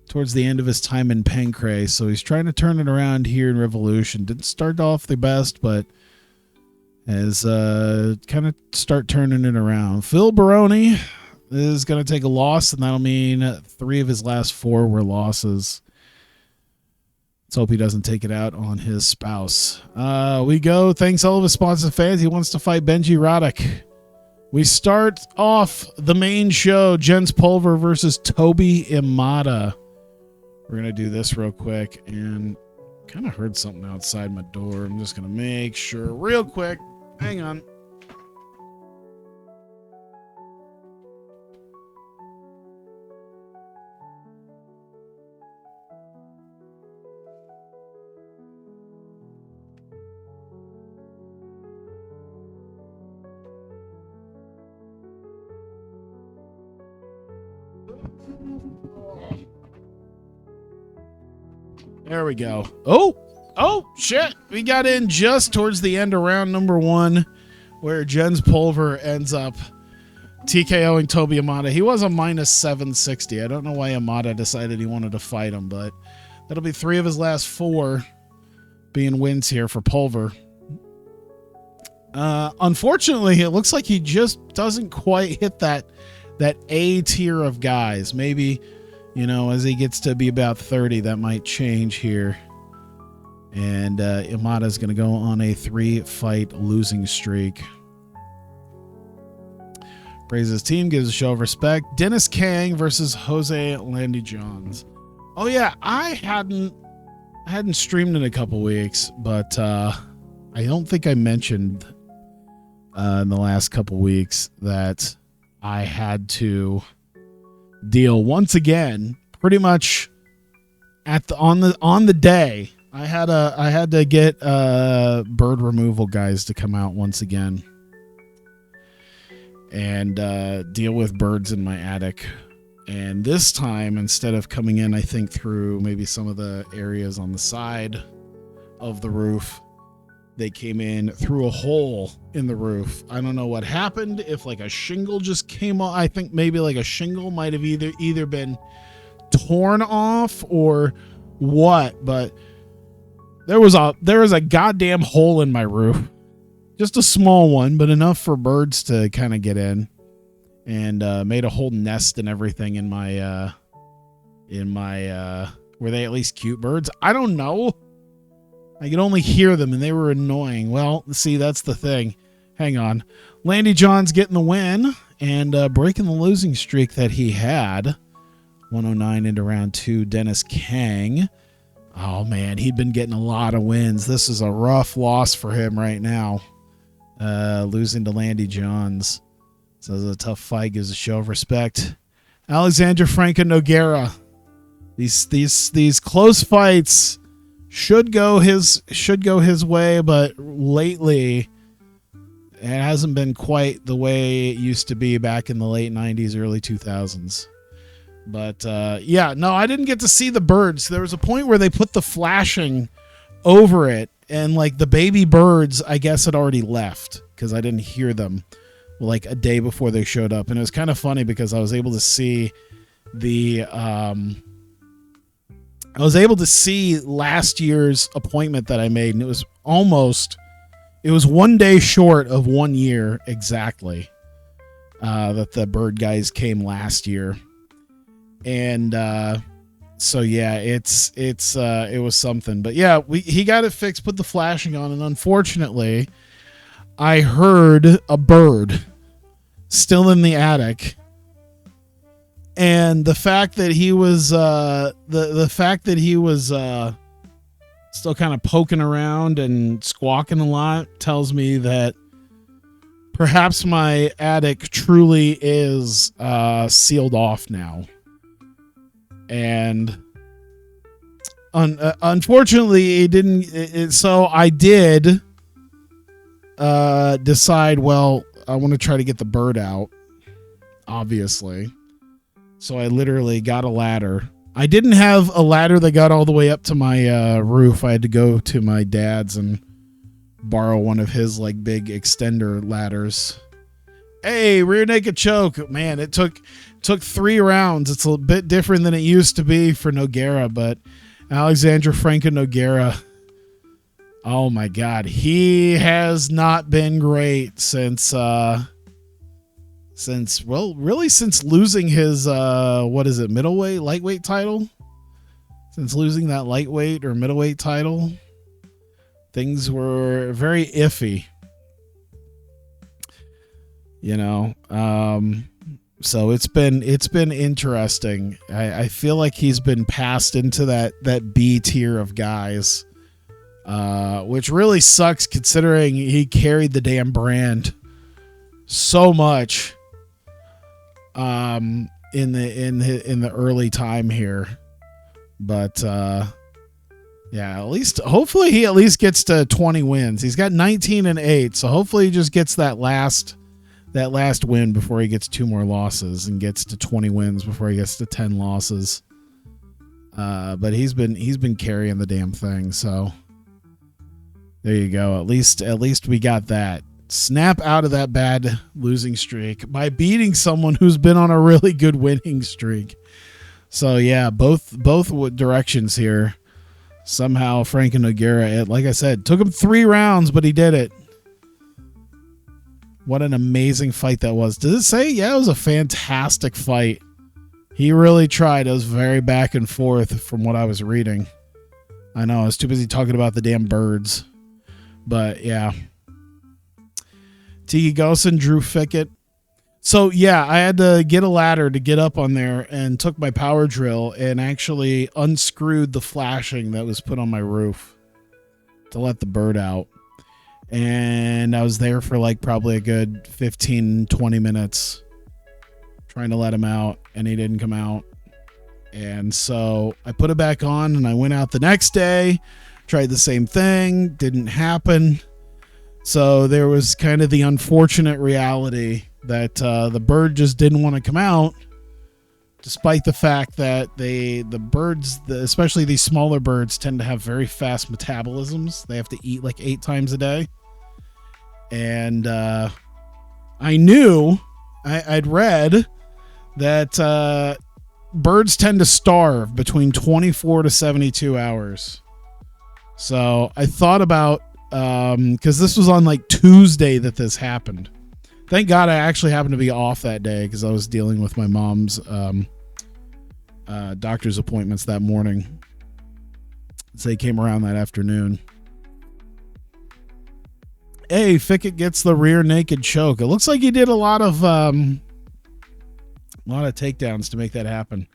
towards the end of his time in Pancrase. So he's trying to turn it around here in Revolution. Didn't start off the best, but has kind of start turning it around. Phil Baroni is going to take a loss, and that'll mean 3 of his last 4 were losses. Let's hope he doesn't take it out on his spouse. We go. Thanks all of his sponsors and fans. He wants to fight Benji Roddick. We start off the main show, Jens Pulver versus Toby Imada. We're going to do this real quick, and kind of heard something outside my door. I'm just going to make sure real quick. Hang on. There we go. Oh, shit. We got in just towards the end of round number 1 where Jens Pulver ends up TKOing Toby Imada. He was a minus 760. I don't know why Imada decided he wanted to fight him, but that'll be 3 of his last 4 being wins here for Pulver. Unfortunately, it looks like he just doesn't quite hit that A tier of guys. Maybe, as he gets to be about 30, that might change here. And Imada's going to go on a 3-fight losing streak. Praises his team, gives a show of respect. Dennis Kang versus Jose Landy Johns. Oh yeah, I hadn't streamed in a couple weeks, but I don't think I mentioned in the last couple weeks that I had to deal once again, pretty much on the day. I had to get bird removal guys to come out once again and deal with birds in my attic. And this time, instead of coming in, I think through maybe some of the areas on the side of the roof, they came in through a hole in the roof. I don't know what happened. If like a shingle just came off, I think maybe like a shingle might have either been torn off or what, but there was a goddamn hole in my roof. Just a small one, but enough for birds to kind of get in, and made a whole nest and everything in my were they at least cute birds? I don't know. I could only hear them and they were annoying. Well, see, that's the thing. Hang on. Landy Johns getting the win and breaking the losing streak that he had. 109 into round 2. Dennis Kang. Oh, man, he'd been getting a lot of wins. This is a rough loss for him right now. Losing to Landy Johns. So it's a tough fight. Gives a show of respect. Alexander Franco Nogueira. These close fights should go his way, but lately it hasn't been quite the way it used to be back in the late 90s, early 2000s. But yeah, no, I didn't get to see the birds. There was a point where they put the flashing over it, and like the baby birds, I guess, had already left because I didn't hear them like a day before they showed up. And it was kind of funny because I was able to see last year's appointment that I made, and it was 1 day short of 1 year exactly that the bird guys came last year. And So yeah, it was something. But yeah, he got it fixed, put the flashing on, and unfortunately, I heard a bird still in the attic. And the fact that he was the fact that he was still kind of poking around and squawking a lot tells me that perhaps my attic truly is sealed off now. And unfortunately, it didn't. So I did decide, well, I want to try to get the bird out, obviously. So I literally got a ladder. I didn't have a ladder that got all the way up to my roof. I had to go to my dad's and borrow one of his like big extender ladders. Hey, rear naked choke. Man, it took 3 rounds. It's a bit different than it used to be for Nogueira, but Alexandre Franco Nogueira, oh my God, he has not been great since losing his middleweight, lightweight title. Since losing that lightweight or middleweight title, things were very iffy. So it's been interesting. I feel like he's been passed into that B tier of guys, which really sucks considering he carried the damn brand so much in the early time here. But yeah, hopefully he at least gets to 20 wins. He's got 19-8, so hopefully he just gets that last win before he gets 2 more losses and gets to 20 wins before he gets to 10 losses. But he's been carrying the damn thing, so there you go. At least we got that. Snap out of that bad losing streak by beating someone who's been on a really good winning streak. So yeah, both directions here. Somehow Franco Nogueira, like I said, took him 3 rounds, but he did it. What an amazing fight that was. Does it say? Yeah, it was a fantastic fight. He really tried. It was very back and forth from what I was reading. I know, I was too busy talking about the damn birds. But yeah. Tiki Gosen, Drew Fickett. So yeah, I had to get a ladder to get up on there and took my power drill and actually unscrewed the flashing that was put on my roof to let the bird out. And I was there for like probably a good 15-20 minutes trying to let him out, and he didn't come out. And so I put it back on and I went out the next day, tried the same thing, didn't happen. So there was kind of the unfortunate reality that the bird just didn't want to come out, despite the fact that the birds, especially these smaller birds, tend to have very fast metabolisms. They have to eat like 8 times a day. And I knew, I'd read that birds tend to starve between 24 to 72 hours. So I thought about, because this was on like Tuesday that this happened. Thank God I actually happened to be off that day because I was dealing with my mom's doctor's appointments that morning. So they came around that afternoon. Hey, Fickett gets the rear naked choke. It looks like he did a lot of takedowns to make that happen.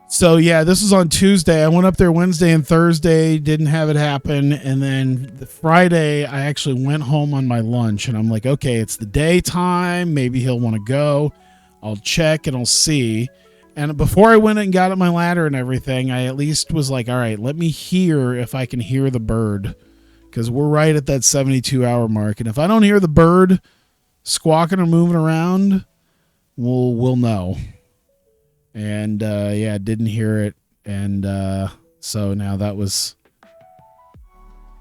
So yeah, this was on Tuesday. I went up there Wednesday and Thursday, didn't have it happen. And then the Friday, I actually went home on my lunch and I'm like, okay, it's the daytime. Maybe he'll want to go. I'll check and I'll see. And before I went and got at my ladder and everything, I at least was like, all right, let me hear if I can hear the bird. Because we're right at that 72-hour mark. And if I don't hear the bird squawking or moving around, we'll know. And yeah, didn't hear it. And so now that was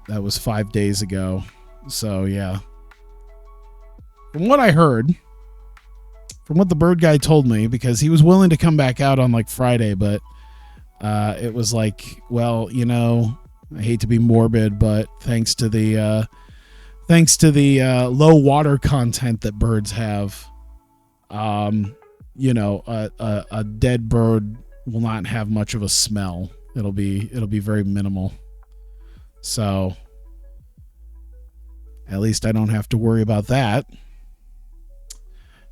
5 days ago. So yeah. From what I heard, from what the bird guy told me, because he was willing to come back out on like Friday, but it was like, well, you know, I hate to be morbid, but thanks to the low water content that birds have, you know, a dead bird will not have much of a smell. It'll be very minimal. So at least I don't have to worry about that.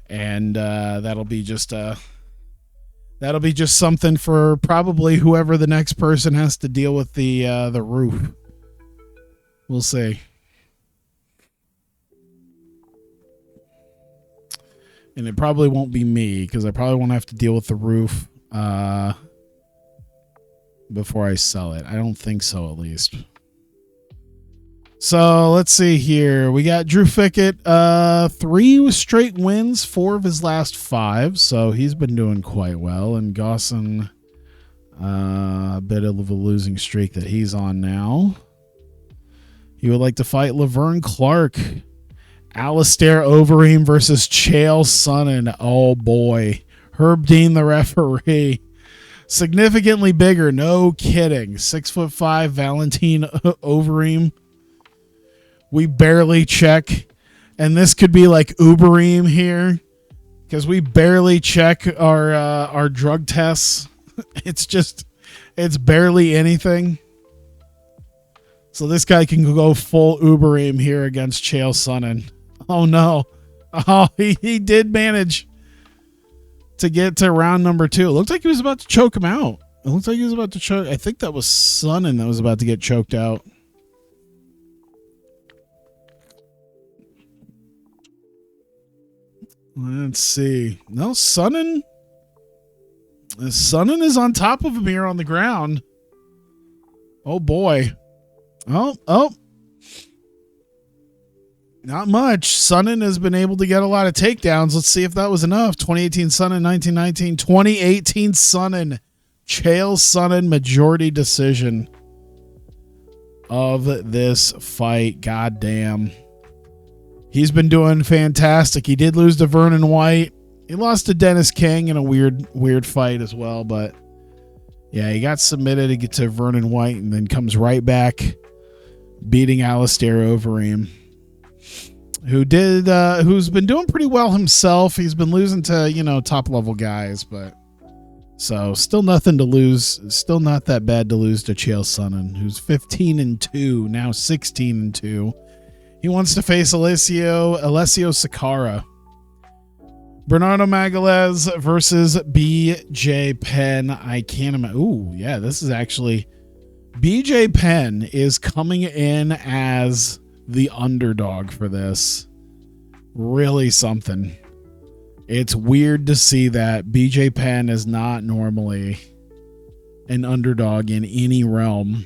And that'll be just something for probably whoever the next person has to deal with the roof. We'll see. And it probably won't be me because I probably won't have to deal with the roof before I sell it. I don't think so, at least. So let's see here. We got Drew Fickett, 3 straight wins, 4 of his last 5. So he's been doing quite well. And Gosson, a bit of a losing streak that he's on now. He would like to fight Laverne Clark. Alistair Overeem versus Chael Sonnen. Oh boy. Herb Dean, the referee. Significantly bigger, no kidding. 6'5" Valentine Overeem. We barely check. And this could be like Ubereem here. Because we barely check our drug tests. It's barely anything. So this guy can go full Ubereem here against Chael Sonnen. Oh no. Oh, he did manage to get to round number 2. It looked like he was about to choke him out. It looked like he was about to choke. I think that was Sonnen that was about to get choked out. Let's see. No, Sonnen is on top of him here on the ground. Oh boy. Oh. Not much. Sonnen has been able to get a lot of takedowns. Let's see if that was enough. 2018 Sonnen, 1919. 2018 Sonnen. Chael Sonnen majority decision of this fight. God damn. He's been doing fantastic. He did lose to Vernon White. He lost to Dennis King in a weird fight as well. But yeah, he got submitted to get to Vernon White and then comes right back beating Alistair Overeem, who's been doing pretty well himself. He's been losing to, top level guys, but so still nothing to lose. Still not that bad to lose to Chael Sonnen, who's 15-2, now 16-2. He wants to face Alessio Sakara. Bernardo Magalhães versus BJ Penn. I can't imagine. Ooh, yeah, this is actually... BJ Penn is coming in as the underdog for this. Really something. It's weird to see that. BJ Penn is not normally an underdog in any realm.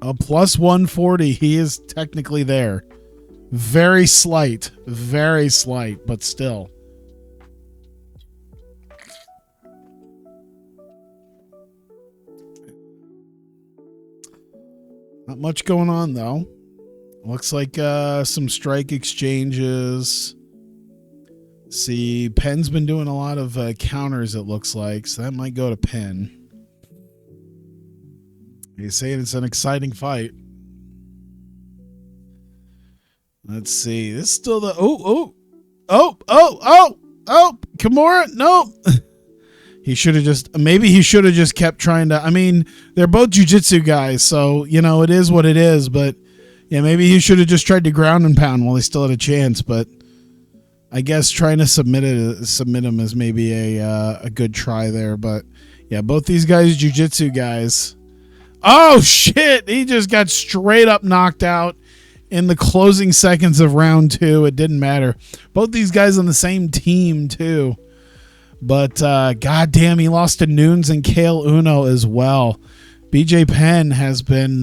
A plus 140. He is technically there. Very slight, but still. Not much going on, though. Looks like some strike exchanges. See, Penn's been doing a lot of counters, it looks like, so that might go to Penn. He's saying it's an exciting fight. Let's see. This is still the... Oh! Kimura? No! He should have just... Maybe he should have just kept trying to... I mean, they're both jiu-jitsu guys, so, it is what it is, but... Yeah, maybe he should have just tried to ground and pound while he still had a chance, but... I guess trying to submit him is maybe a good try there, but... Yeah, both these guys jiu-jitsu guys. Oh, shit! He just got straight up knocked out in the closing seconds of round 2. It didn't matter. Both these guys on the same team, too. But, goddamn, he lost to Nunes and Kale Uno as well. BJ Penn has been,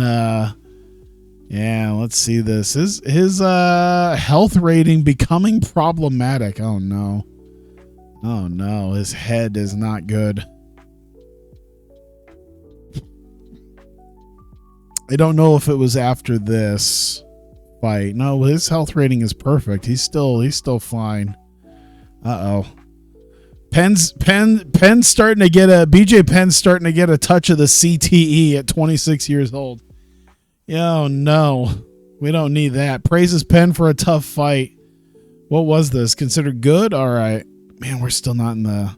yeah, let's see this. His health rating becoming problematic. Oh, no. Oh, no. His head is not good. I don't know if it was after this fight. No, his health rating is perfect. He's still fine. Uh-oh. BJ Penn's starting to get a touch of the CTE at 26 years old. Oh no. We don't need that. Praises Penn for a tough fight. What was this? Considered good? All right. Man, we're still not in the...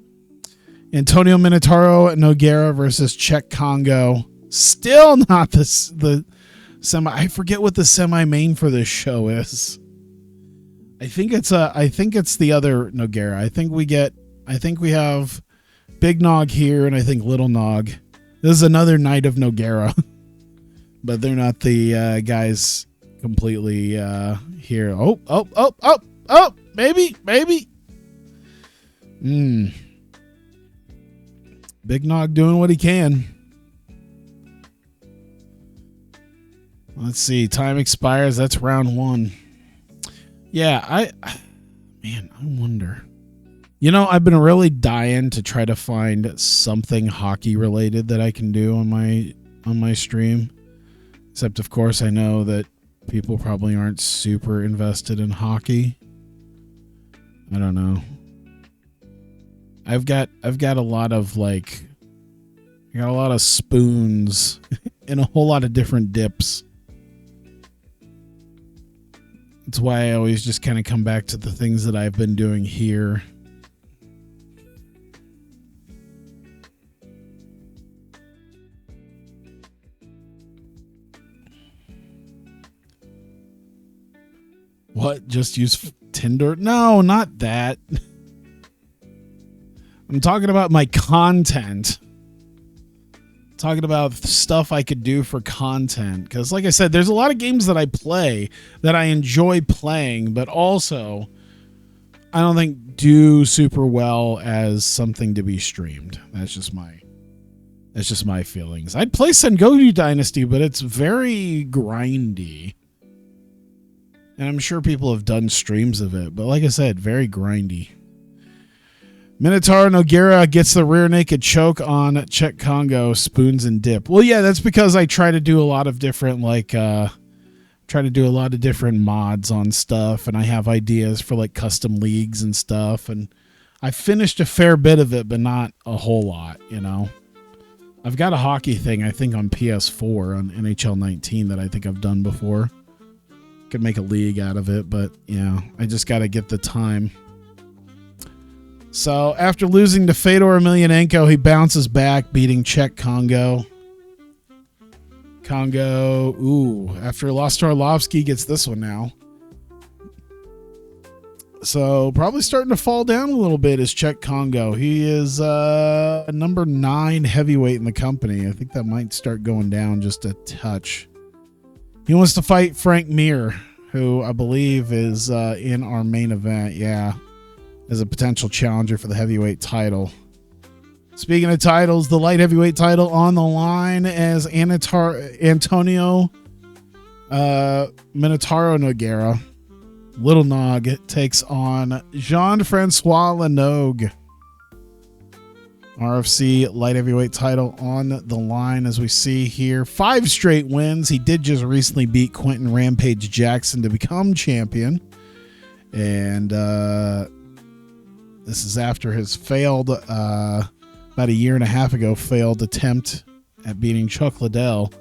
Antonio Minotauro Nogueira versus Czech Congo. Still not the semi. I forget what the semi main for this show is. I think it's the other Nogueira. I think we have Big Nog here, and I think Little Nog. This is another night of Nogueira, but they're not the guys completely here. Oh, maybe. Big Nog doing what he can. Let's see. Time expires. That's round 1. Yeah, I wonder. You know, I've been really dying to try to find something hockey related that I can do on my stream. Except, of course, I know that people probably aren't super invested in hockey. I don't know. I've got a lot of spoons and a whole lot of different dips. That's why I always just kind of come back to the things that I've been doing here. What? Just use Tinder? No, not that. I'm talking about my content. Talking about stuff I could do for content. Because like I said, there's a lot of games that I play that I enjoy playing, but also I don't think do super well as something to be streamed. That's just my feelings. I'd play Sengoku Dynasty, but it's very grindy. And I'm sure people have done streams of it, but like I said, very grindy. Minotauro Nogueira gets the rear naked choke on Czech Congo, spoons and dip. Well, yeah, that's because I try to do a lot of different mods on stuff, and I have ideas for custom leagues and stuff, and I finished a fair bit of it, but not a whole lot, you know. I've got a hockey thing, I think, on PS4 on NHL 19 that I think I've done before. Could make a league out of it, but yeah, I just got to get the time. So after losing to Fedor Emelianenko, he bounces back, beating Czech Congo. After lost to Arlovsky, gets this one now. So probably starting to fall down a little bit is Czech Congo. He is number 9 heavyweight in the company. I think that might start going down just a touch. He wants to fight Frank Mir, who I believe is in our main event. Yeah. As a potential challenger for the heavyweight title. Speaking of titles, the light heavyweight title on the line as Antonio Minotauro Nogueira. Little Nog takes on Jean-Francois Lenogue. RFC light heavyweight title on the line as we see here. 5 straight wins. He did just recently beat Quentin Rampage Jackson to become champion. And this is after his failed, about a year and a half ago, failed attempt at beating Chuck Liddell.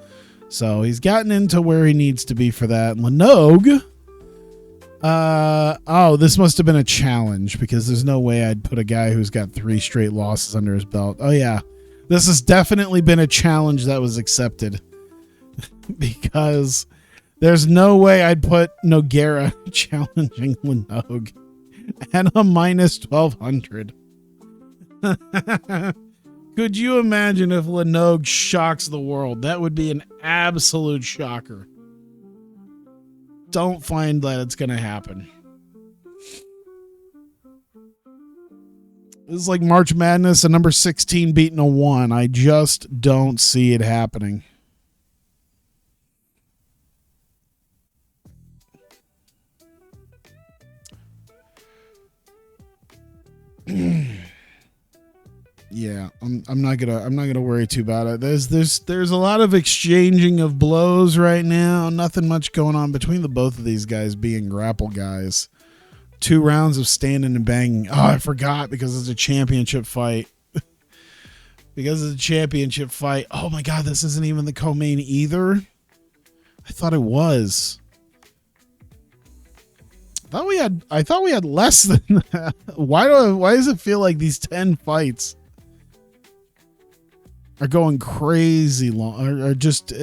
So he's gotten into where he needs to be for that. Lenogue. This must have been a challenge because there's no way I'd put a guy who's got 3 straight losses under his belt. Oh, yeah. This has definitely been a challenge that was accepted because there's no way I'd put Nogueira challenging Lenogue at a minus 1200. Could you imagine if Lenogue shocks the world? That would be an absolute shocker. Don't find that it's going to happen. This is like March Madness, a number 16 beating a 1. I just don't see it happening. Yeah, I'm not gonna worry too about it. There's a lot of exchanging of blows right now. Nothing much going on between the both of these guys being grapple guys. 2 rounds of standing and banging. Oh, I forgot because it's a championship fight. Oh my God, this isn't even the co-main either. I thought it was. I thought we had less than that. Why does it feel like these 10 fights are going crazy long, or just,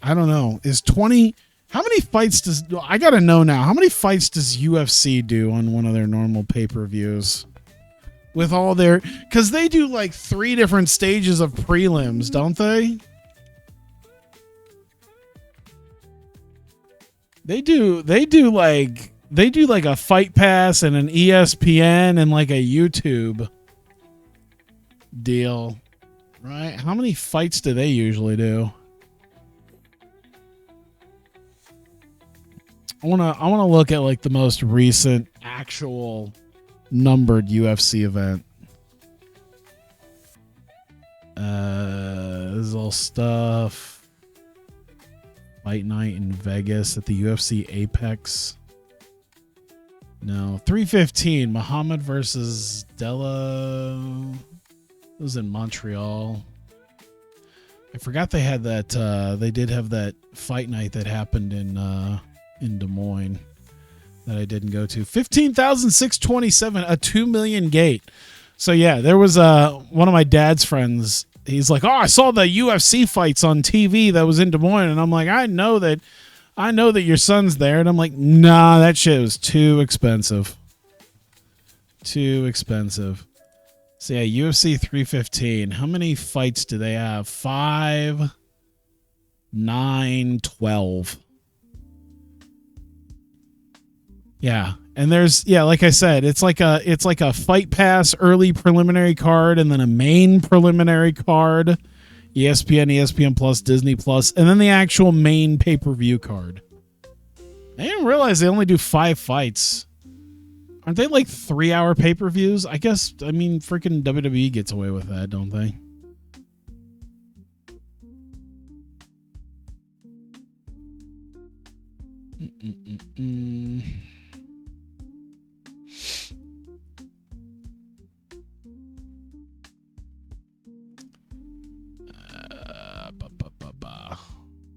I don't know. Is 20, how many fights does, I got to know now, how many fights does UFC do on one of their normal pay-per-views? With all their, because they do like 3 different stages of prelims, don't they? They do like a Fight Pass and an ESPN and like a YouTube deal, right? How many fights do they usually do? I wanna look at like the most recent actual numbered UFC event. This is all stuff. Fight night in Vegas at the UFC Apex. No, 315. Muhammad versus Della. It was in Montreal. I forgot they had that. They did have that fight night that happened in Des Moines that I didn't go to. 15,627, a 2 million gate. So yeah, there was one of my dad's friends. He's like, oh, I saw the UFC fights on TV that was in Des Moines, and I'm like, I know that your son's there, and I'm like, nah, that shit was too expensive. Too expensive. So yeah, UFC 315. How many fights do they have? 5, 9, 12. Yeah. And there's, yeah, like I said, it's like a Fight Pass early preliminary card and then a main preliminary card, ESPN Plus, Disney Plus, and then the actual main pay-per-view card. I didn't realize they only do 5 fights. Aren't they like 3-hour pay-per-views? I guess, I mean, freaking WWE gets away with that, don't they?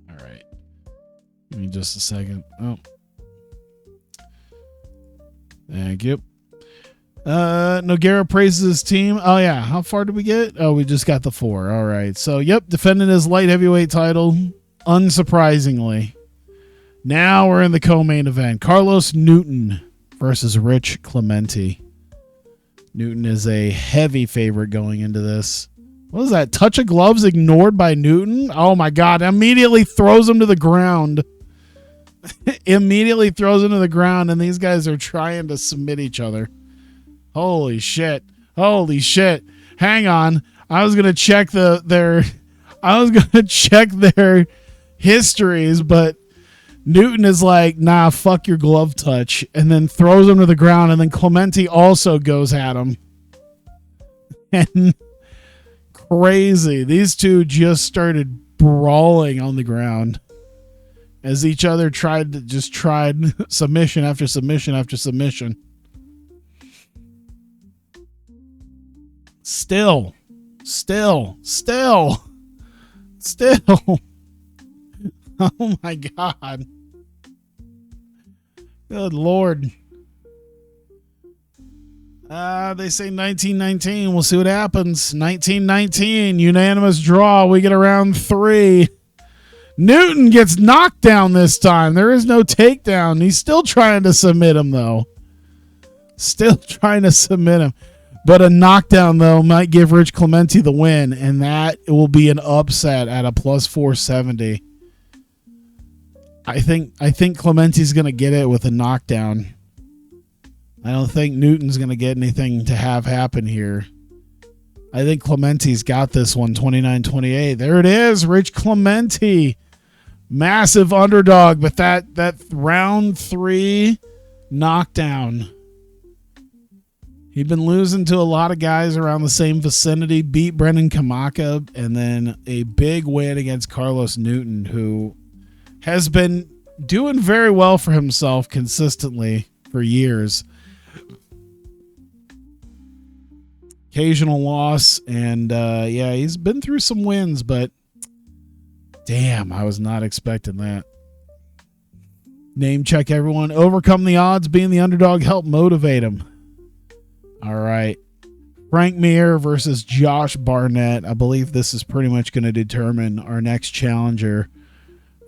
All right. Give me just a second. Oh. Thank you. Nogueira praises his team. Oh, yeah. How far did we get? Oh, we just got the 4. All right. So, yep. Defending his light heavyweight title. Unsurprisingly. Now we're in the co-main event. Carlos Newton versus Rich Clemente. Newton is a heavy favorite going into this. What was that? Touch of gloves ignored by Newton? Oh, my God. Immediately throws him to the ground. Immediately throws him to the ground, and these guys are trying to submit each other. Holy shit. Holy shit. Hang on. I was going to check their histories, but Newton is like, nah, fuck your glove touch, and then throws him to the ground, and then Clemente also goes at him. And crazy. These two just started brawling on the ground as each other tried submission after submission after submission. Still. Oh my God. Good Lord. They say 1919. We'll see what happens. 1919. Unanimous draw. We get around 3. Newton gets knocked down this time. There is no takedown. He's still trying to submit him, though. Still trying to submit him. But a knockdown, though, might give Rich Clemente the win, and that will be an upset at a plus 470. I think Clemente's going to get it with a knockdown. I don't think Newton's going to get anything to have happen here. I think Clemente's got this one, 29-28. There it is, Rich Clemente. Massive underdog, but that round 3 knockdown. He'd been losing to a lot of guys around the same vicinity, beat Brendan Kamaka, and then a big win against Carlos Newton, who has been doing very well for himself consistently for years. Occasional loss, and yeah, he's been through some wins, but damn, I was not expecting that. Name check, everyone. Overcome the odds, being the underdog, help motivate him. All right. Frank Mir versus Josh Barnett. I believe this is pretty much going to determine our next challenger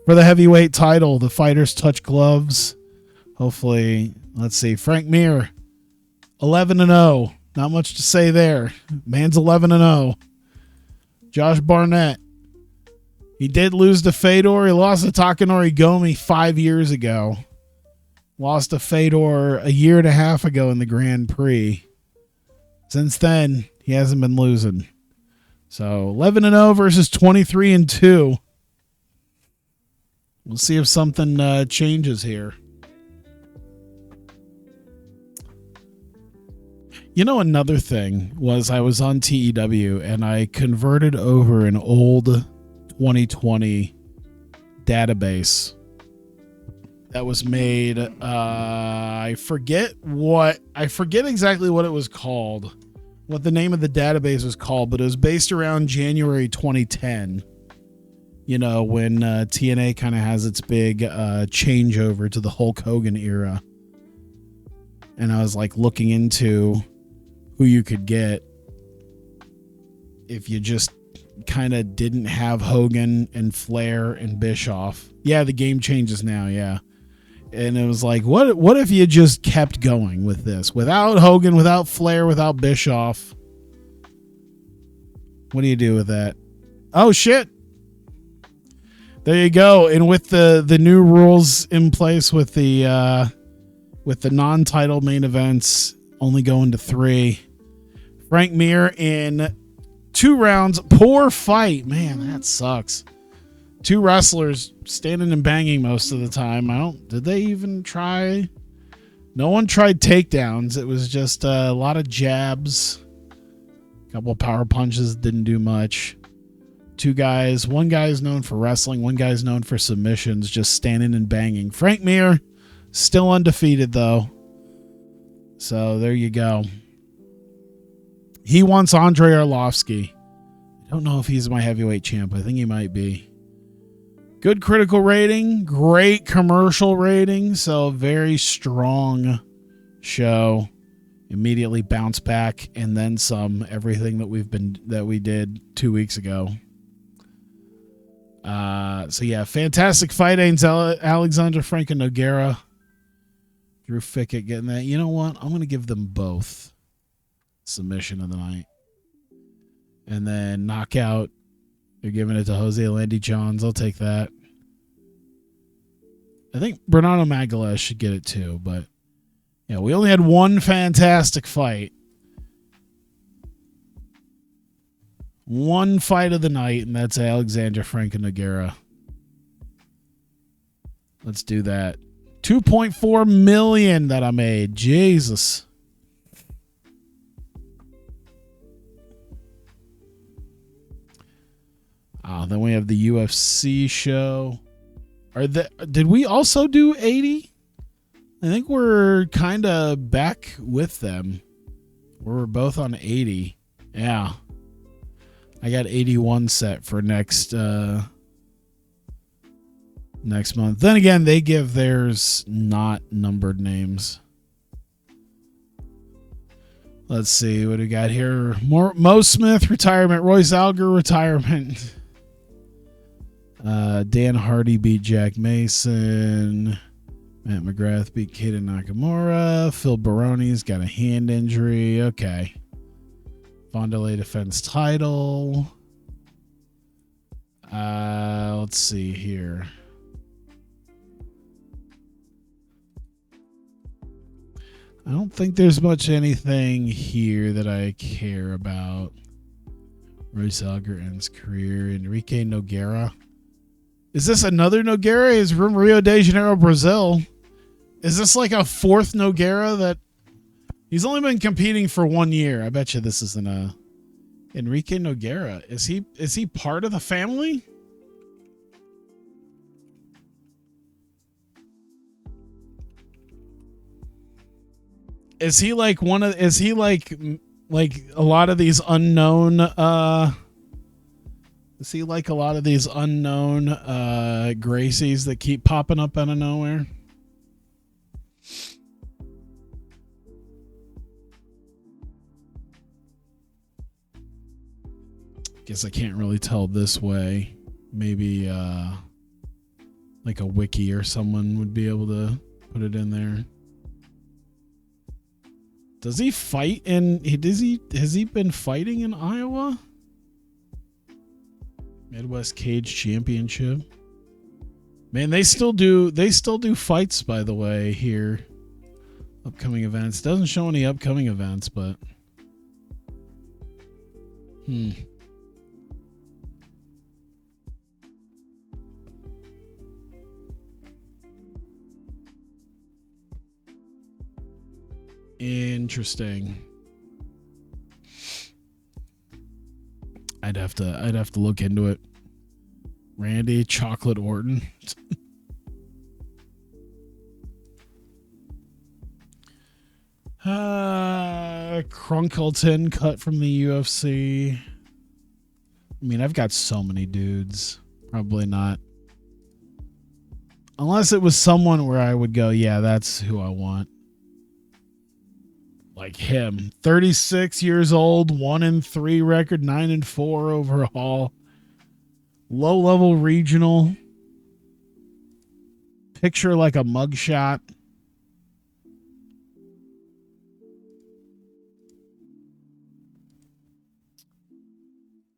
for the heavyweight title. The fighters touch gloves. Hopefully, let's see. Frank Mir, 11-0. Not much to say there. Man's 11-0. Josh Barnett. He did lose to Fedor. He lost to Takanori Gomi 5 years ago. Lost to Fedor a year and a half ago in the Grand Prix. Since then, he hasn't been losing. So 11-0 versus 23-2. We'll see if something changes here. You know, another thing was I was on TEW and I converted over an old 2020 database that was made. I forget exactly what it was called, what the name of the database was called, but it was based around January 2010. You know, when TNA kind of has its big changeover to the Hulk Hogan era. And I was like looking into who you could get if you just kind of didn't have Hogan and Flair and Bischoff. Yeah, the game changes now, yeah. And it was like, what if you just kept going with this? Without Hogan, without Flair, without Bischoff. What do you do with that? Oh, shit. There you go. And with the new rules in place with the non-title main events only going to 3. Frank Mir in 2 rounds. Poor fight. Man, that sucks. 2 wrestlers standing and banging most of the time. Did they even try? No one tried takedowns. It was just a lot of jabs. A couple of power punches didn't do much. 2 guys. One guy is known for wrestling. One guy is known for submissions, just standing and banging. Frank Mir, still undefeated, though. So there you go. He wants Andrei Arlovsky. I don't know if he's my heavyweight champ. I think he might be. Good critical rating. Great commercial rating. So very strong show. Immediately bounce back and then some. Everything that we did 2 weeks ago. So yeah, fantastic fight. Alexander Frank and Nogueira. Drew Fickett getting that. You know what? I'm going to give them both submission of the night. And then knockout. They're giving it to Jose Landy Johns. I'll take that. I think Bernardo Magalhães should get it too. But yeah, we only had one fantastic fight. One fight of the night, and that's Alexander Frank and Nogueira. Let's do that. 2.4 million that I made. Jesus. Then we have the UFC show. Did we also do 80? I think we're kind of back with them. We're both on 80. Yeah. I got 81 set for next month. Then again, they give theirs not numbered names. Let's see what we got here. Mo Smith retirement. Royce Alger retirement. Dan Hardy beat Jack Mason. Matt McGrath beat Keita Nakamura. Phil Baroni's got a hand injury. Okay. Wanderlei defends title. Let's see here. I don't think there's much anything here that I care about. Royce Alger ends career. Enrique Nogueira. Is this another Nogueira? He's from Rio de Janeiro, Brazil. Is this like a 4th Nogueira that he's only been competing for 1 year? I bet you this isn't a Enrique Nogueira. Is he part of the family? Is he like a lot of these unknown is he like a lot of these unknown Gracies that keep popping up out of nowhere? Guess I can't really tell this way. Maybe like a wiki or someone would be able to put it in there. Does he fight in? Has he been fighting in Iowa? Midwest Cage Championship. Man, they still do fights, by the way, here. Upcoming events. Doesn't show any upcoming events, but interesting. I'd have to look into it. Randy Chocolate Orton. Crunkleton cut from the UFC. I mean, I've got so many dudes. Probably not. Unless it was someone where I would go, yeah, that's who I want. Like him. 36 years old, 1-3 record, 9-4 overall. Low-level regional. Picture like a mugshot.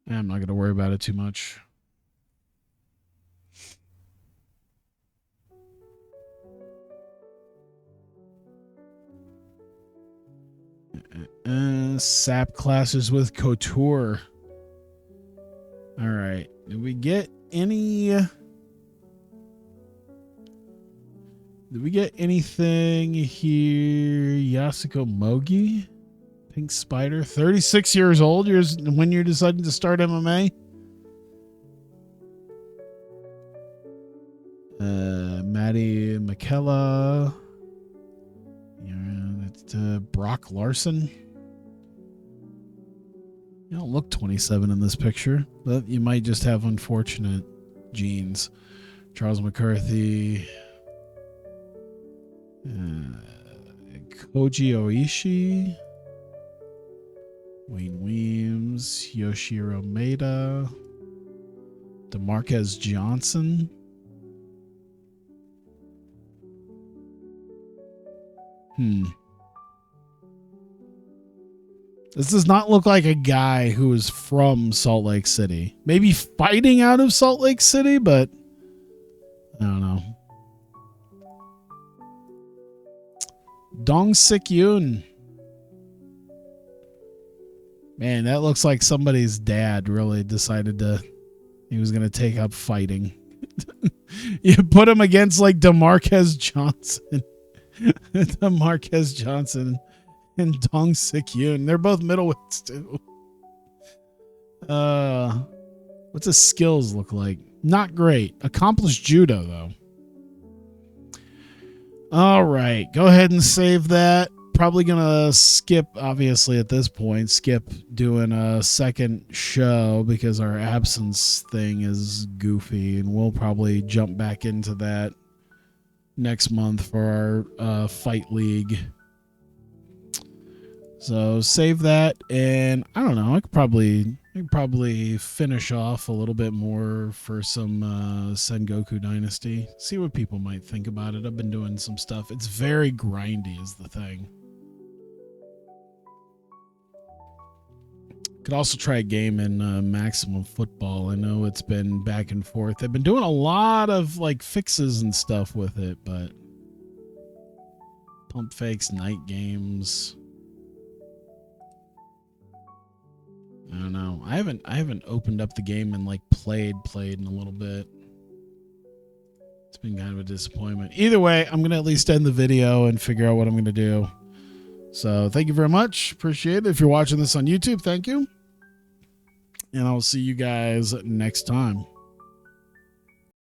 I'm not going to worry about it too much. SAP classes with Couture. All right. Did we get anything here? Yasuko Mogi? Pink Spider, 36 years old. When you're deciding to start MMA. Maddie McKella. Yeah, that's Brock Larson. You don't look 27 in this picture, but you might just have unfortunate genes. Charles McCarthy. Koji Oishi. Wayne Weems, Yoshiro Maeda, DeMarquez Johnson. This does not look like a guy who is from Salt Lake City. Maybe fighting out of Salt Lake City, but I don't know. Dong Sik Yoon. Man, that looks like somebody's dad really decided he was going to take up fighting. You put him against like DeMarquez Johnson. DeMarquez Johnson and Dong Sik Yoon. They're both middleweights too. What's his skills look like? Not great. Accomplished judo though. All right, go ahead and save that. Probably gonna skip, obviously at this point, doing a second show because our absence thing is goofy, and we'll probably jump back into that next month for our fight league. So save that, and I don't know, I could probably finish off a little bit more for some Sengoku Dynasty. See what people might think about it. I've been doing some stuff. It's very grindy is the thing. Could also try a game in Maximum Football. I know it's been back and forth. They've been doing a lot of like fixes and stuff with it, but pump fakes, night games. I don't know. I haven't opened up the game and like played in a little bit. It's been kind of a disappointment. Either way, I'm gonna at least end the video and figure out what I'm gonna do. So thank you very much. Appreciate it. If you're watching this on YouTube, thank you. And I'll see you guys next time.